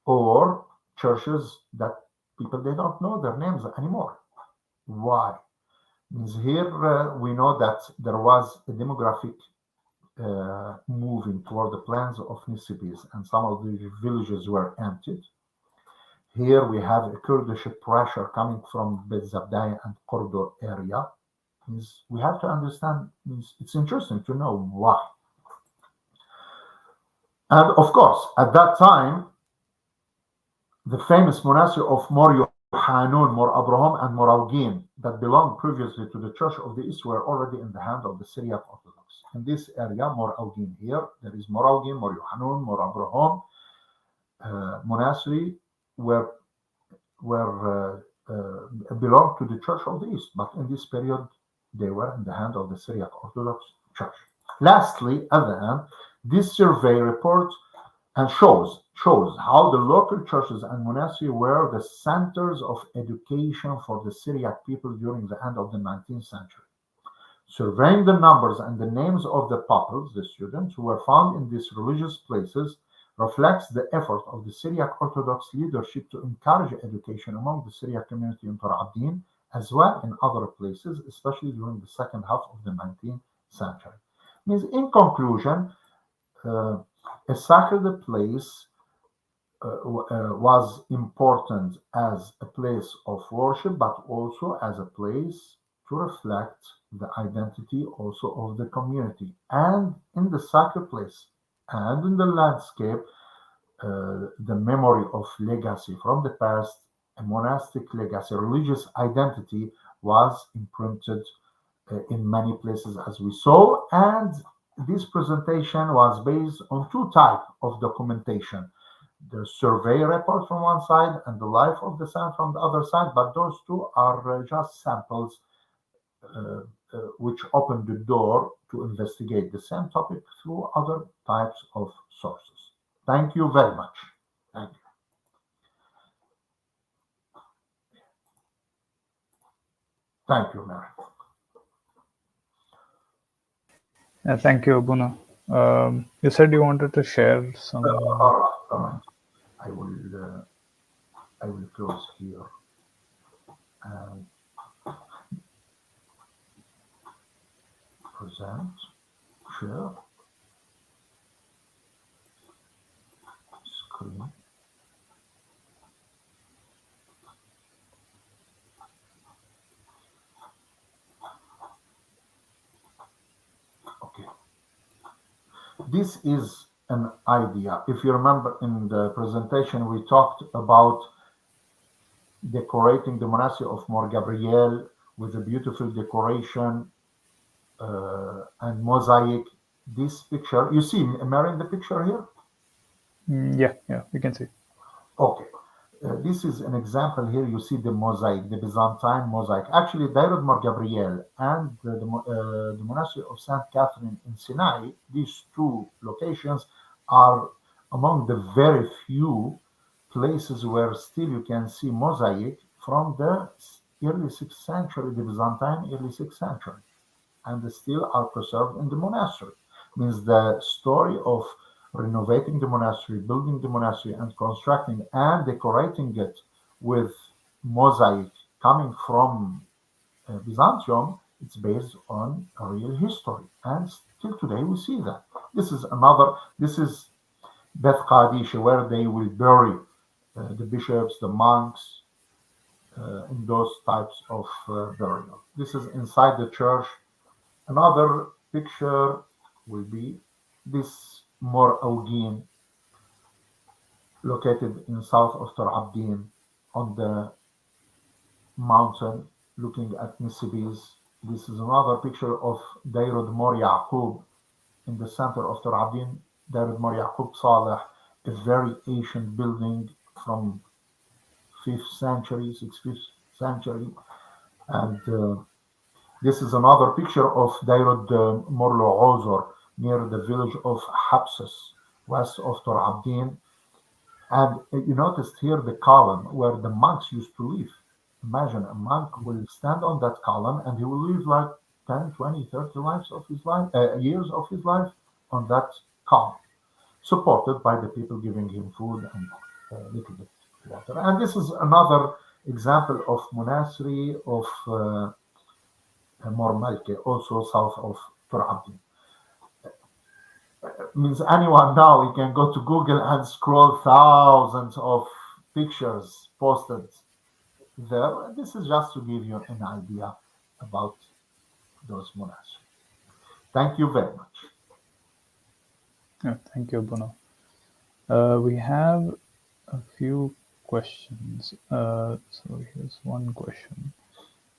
or churches that people they don't know their names anymore. Why? Means here we know that there was a demographic moving toward the plans of Nisibis, and some of the villages were emptied. Here we have a Kurdish pressure coming from Betzabdaya and Kordo area. Means we have to understand. Means it's interesting to know why. And of course, at that time, the famous monastery of Mor Yohanun, Mor Abraham, and Mor Augin that belonged previously to the Church of the East were already in the hand of the Syriac Orthodox. In this area, Mor Augin here, there is Mor Augin, Mor Yohanun, Mor Abraham monastery were belonged to the Church of the East, but in this period they were in the hand of the Syriac Orthodox Church. Lastly, at the end, this survey report and shows how the local churches and monasteries were the centers of education for the Syriac people during the end of the 19th century. Surveying the numbers and the names of the pupils, the students who were found in these religious places, reflects the effort of the Syriac Orthodox leadership to encourage education among the Syriac community in Tūrʿabdīn, as well in other places, especially during the second half of the 19th century. Means, in conclusion, a sacred place was important as a place of worship, but also as a place to reflect the identity also of the community. And in the sacred place and in the landscape, the memory of legacy from the past, a monastic legacy, religious identity was imprinted in many places, as we saw. And this presentation was based on two types of documentation: the survey report from one side and the life of the saint from the other side. But those two are just samples which open the door to investigate the same topic through other types of sources. Thank you very much. Thank you. Thank you, Mary. Thank you, Abuna. You said you wanted to share some. All right. I will close here and present, share screen. Okay. This is an idea. If you remember in the presentation, we talked about decorating the monastery of Mor Gabriel with a beautiful decoration and mosaic. This picture, you see Mary in the picture here? Yeah, you can see. Okay. This is an example here. You see the mosaic, the Byzantine mosaic. Actually, Dairud Mor Gabriel and the monastery of St. Catherine in Sinai, these two locations are among the very few places where still you can see mosaic from the early 6th century, the Byzantine early 6th century, and they still are preserved in the monastery. Means the story of renovating the monastery, building the monastery, and constructing and decorating it with mosaic coming from Byzantium, it's based on a real history. And still today we see that. This is Beth Qadish, where they will bury the bishops, the monks, in those types of burial. This is inside the church. Another picture will be this Ṭūrʿabdīn, located in south of Tūrʿabdīn on the mountain looking at Nisibis. This is another picture of Dairud Mor Yaqub in the center of Tūrʿabdīn. Dairud Mor Yaqub Saleh, a very ancient building from 5th century, 6th century. And this is another picture of Dairud Mor Ōzor near the village of Habsas, west of Tūrʿabdīn. And you noticed here the column where the monks used to live. Imagine a monk will stand on that column and he will live like 10, 20, 30 years of his life on that column, supported by the people giving him food and a little bit water. And this is another example of monastery of Mormalke, also south of Tūrʿabdīn. Means anyone now, you can go to Google and scroll thousands of pictures posted there. This is just to give you an idea about those monasteries. Thank you very much. Yeah, thank you, Bruno. We have a few questions. So here's one question.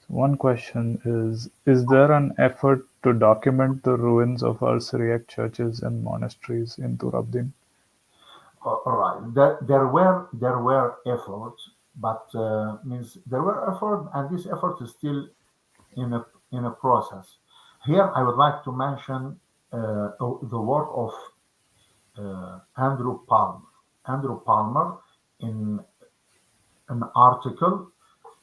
One question is there an effort to document the ruins of our Syriac churches and monasteries in Tūrḥabdīn? All right. There were efforts, but means there were efforts, and this effort is still in a process. Here, I would like to mention the work of Andrew Palmer. Andrew Palmer, in an article,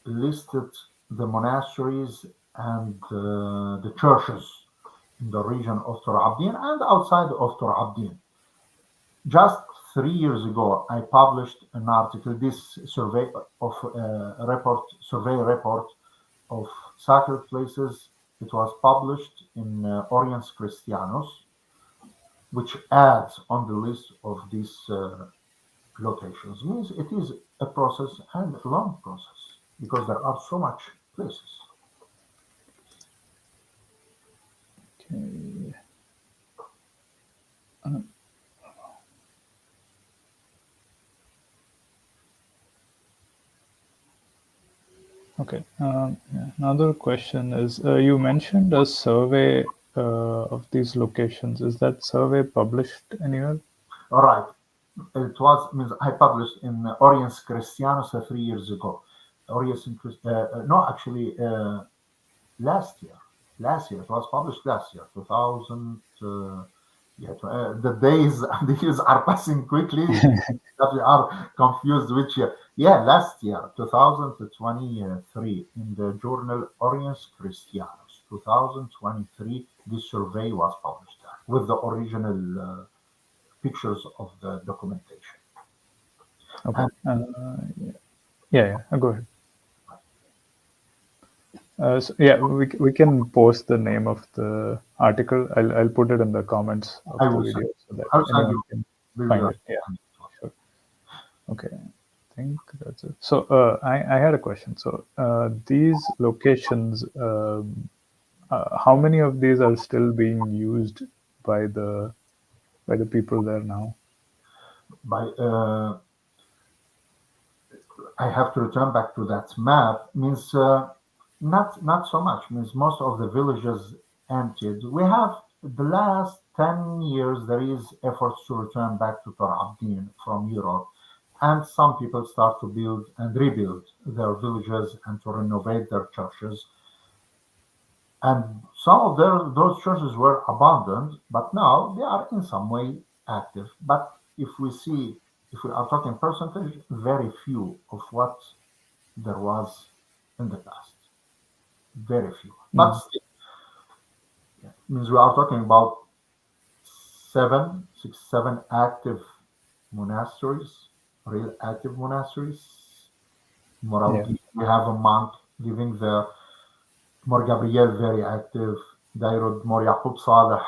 listed the monasteries and the churches in the region of Tūrḥabdīn and outside of Tūrḥabdīn. Just 3 years ago, I published an article, this survey report of sacred places. It was published in Oriens Christianus, which adds on the list of these locations. Means it is a process and a long process because there are so much places. Okay. Okay. Another question is, you mentioned a survey of these locations. Is that survey published anywhere? All right. It was, means I published in Oriens Christianus 3 years ago. Last year. It was published last year, 2000. The days and the years are passing quickly that we are confused which year. Yeah, last year, 2023, in the journal Oriens Christianus, 2023, this survey was published there with the original pictures of the documentation. Okay. Yeah. Go ahead. So yeah, we can post the name of the article. I'll put it in the comments of the video so that anyone can find it. Yeah, sure. Okay, I think that's it. So I had a question. So these locations, how many of these are still being used by the people there now? I have to return back to that map. Means. Not so much. Means most of the villages emptied. We have the last 10 years there is efforts to return back to Tūrḥabdīn from Europe, and some people start to build and rebuild their villages and to renovate their churches. And some of those churches were abandoned, but now they are in some way active. But if we are talking percentage, very few of what there was in the past. Very few, but still, means we are talking about 7 active monasteries, real active monasteries. Moralki, we have a monk living there. Mor Gabriel, very active. Dairud Mor Yaqub Saleh,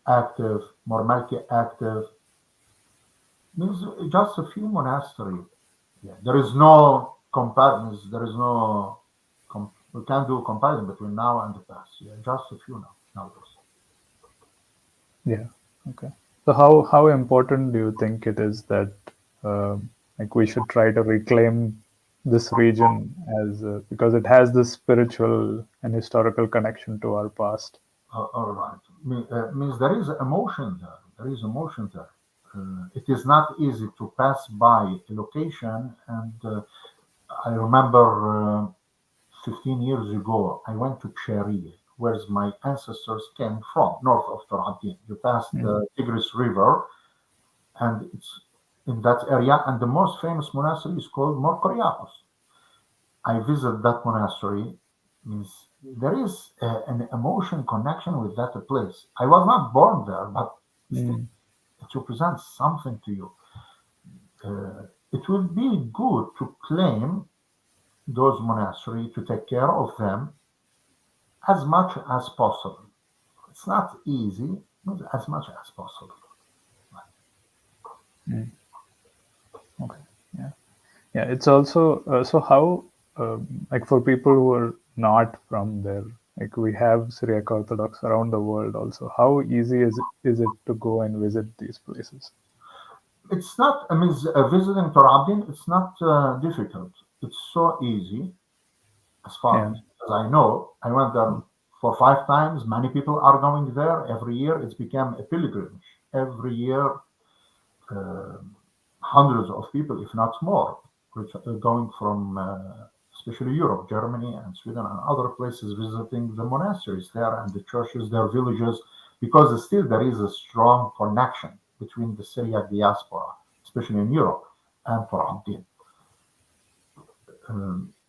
active. Mor Malki, active. Means just a few monasteries. Yeah, there is no comparison. There is no. We can't do a comparison between now and the past. Yeah, just a few nowadays. Yeah. Okay. So how important do you think it is that like we should try to reclaim this region as because it has this spiritual and historical connection to our past? All right. Means there is emotion there. There is emotion there. It is not easy to pass by a location. And I remember 15 years ago, I went to Bcheiry, where my ancestors came from, north of Tūrʿabdīn. You pass the Tigris River, and it's in that area. And the most famous monastery is called Morkoriakos. I visited that monastery. Means there is an emotion connection with that place. I was not born there, but still it represents something to you. It will be good to claim those monasteries, to take care of them as much as possible. It's not easy, but as much as possible. Okay. Yeah. Yeah. It's also so how like for people who are not from there, like we have Syriac Orthodox around the world also. How easy is it to go and visit these places? It's not, I mean, visiting Tūrʿabdīn, it's not difficult. It's so easy as far Yeah. as I know. I went there for 5 times. Many people are going there every year. It's become a pilgrimage. Every year, uh, hundreds of people, if not more, which are going from especially Europe, Germany, and Sweden, and other places, visiting the monasteries there and the churches, their villages, because still there is a strong connection between the Syriac diaspora, especially in Europe, and Tūrʿabdīn.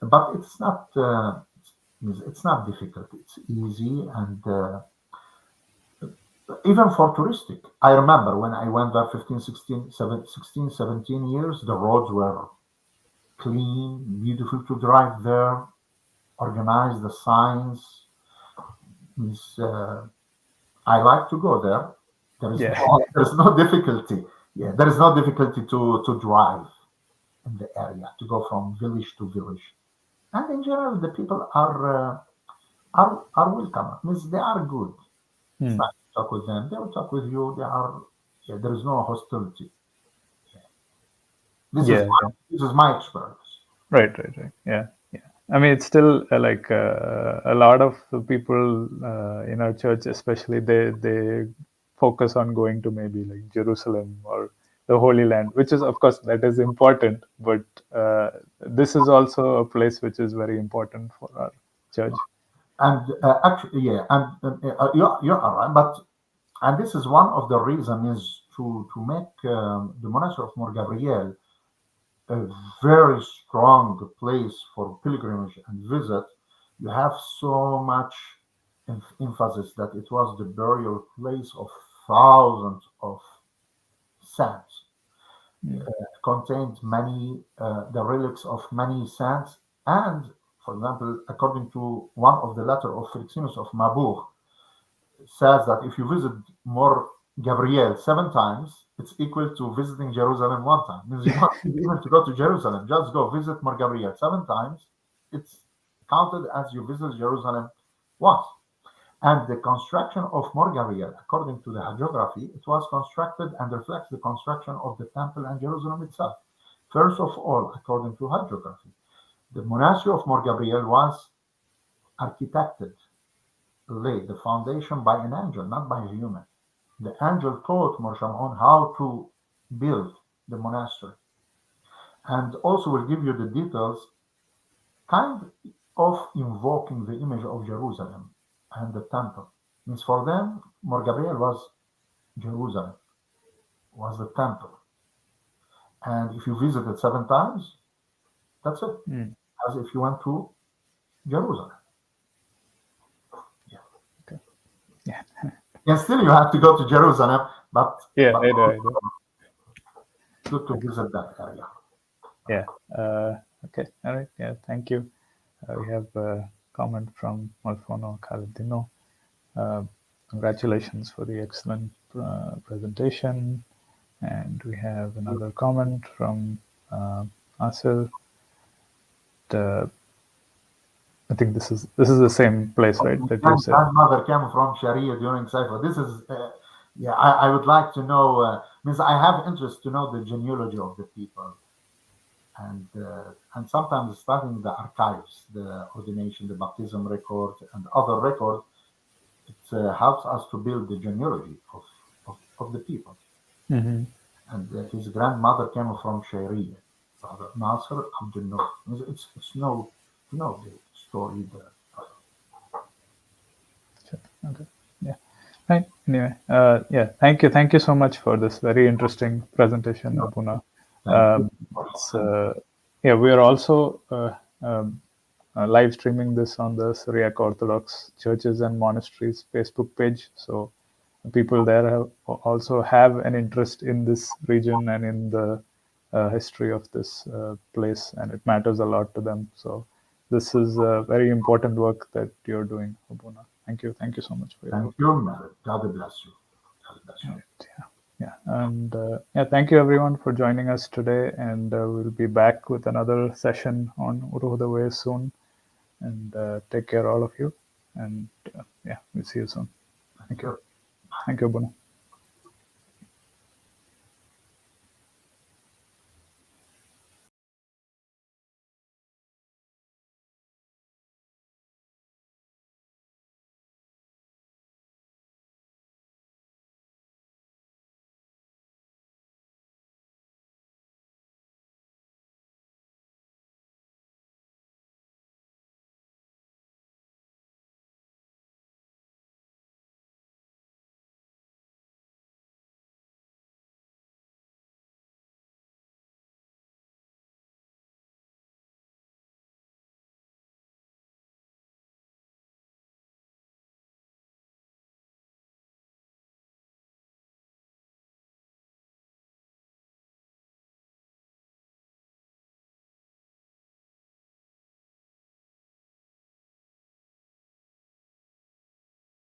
But it's not difficult. It's easy, and even for touristic. I remember when I went there 15, 16, 17 years, the roads were clean, beautiful to drive there, organized, the signs. I like to go there. Yeah. There is no difficulty. Yeah, there is no difficulty to drive in the area, to go from village to village. And in general, the people are welcome. Means they are good. It's nice to talk with them. They will talk with you. They are. Yeah, there is no hostility. This is Yeah. Yeah. this is my experience. Right. Right. Right. Yeah. Yeah. I mean, it's still like a lot of the people in our church, especially they focus on going to maybe like Jerusalem or the Holy Land, which is of course that is important, but this is also a place which is very important for our church. And actually, yeah, and you are right. But and this is one of the reasons is to make the monastery of Mor Gabriel a very strong place for pilgrimage and visit. You have so much emphasis that it was the burial place of thousands of saints. Contained many the relics of many saints, and for example, according to one of the letter of Felixinus of Marburg, says that if you visit Mor Gabriel 7 times, it's equal to visiting Jerusalem 1 time. Means you don't need even to go to Jerusalem. Just go visit Mor Gabriel 7 times. It's counted as you visit Jerusalem once. And the construction of Mor Gabriel, according to the hagiography, it was constructed and reflects the construction of the temple and Jerusalem itself. First of all, according to hagiography, the monastery of Mor Gabriel was architected, laid the foundation by an angel, not by a human. The angel taught Mor Shamoun how to build the monastery, and also will give you the details, kind of invoking the image of Jerusalem and the temple. Means for them, Mor Gabriel was Jerusalem, was the temple. And if you visit it 7 times, that's it. As if you went to Jerusalem. Yeah. Okay. Yeah. And still you have to go to Jerusalem, but, Yeah. but I know. I know. good to visit that area. Yeah. Okay. All right. Yeah. Thank you. We have a comment from Malfono Caladino. Congratulations for the excellent presentation. And we have another comment from Asil. I think this is the same place, right? That you said. Grandmother came from Sharia during Saifa. This is Yeah, I would like to know, means I have interest to know the genealogy of the people, and sometimes studying the archives, the ordination, the baptism record, and other records. It helps us to build the genealogy of the people. Hmm. And his grandmother came from Syria, Brother Nasser Abdin. It's no, the story there. Sure. Okay. Yeah. Right. Anyway, yeah. Thank you so much for this very interesting presentation, No, Abuna. thank you. It's yeah. We are also live streaming this on the Syriac Orthodox Churches and Monasteries Facebook page. So people there also have an interest in this region and in the history of this place, and it matters a lot to them. So this is a very important work that you're doing, Abuna. Thank you so much for your Thank work. you, Mary. God bless you. God bless you. Right, yeah, yeah, and yeah, thank you everyone for joining us today, and we'll be back with another session on Urho the Way soon. And take care, all of you, and yeah, we'll see you soon. Thank Thank you. you. Thank you, Abuna.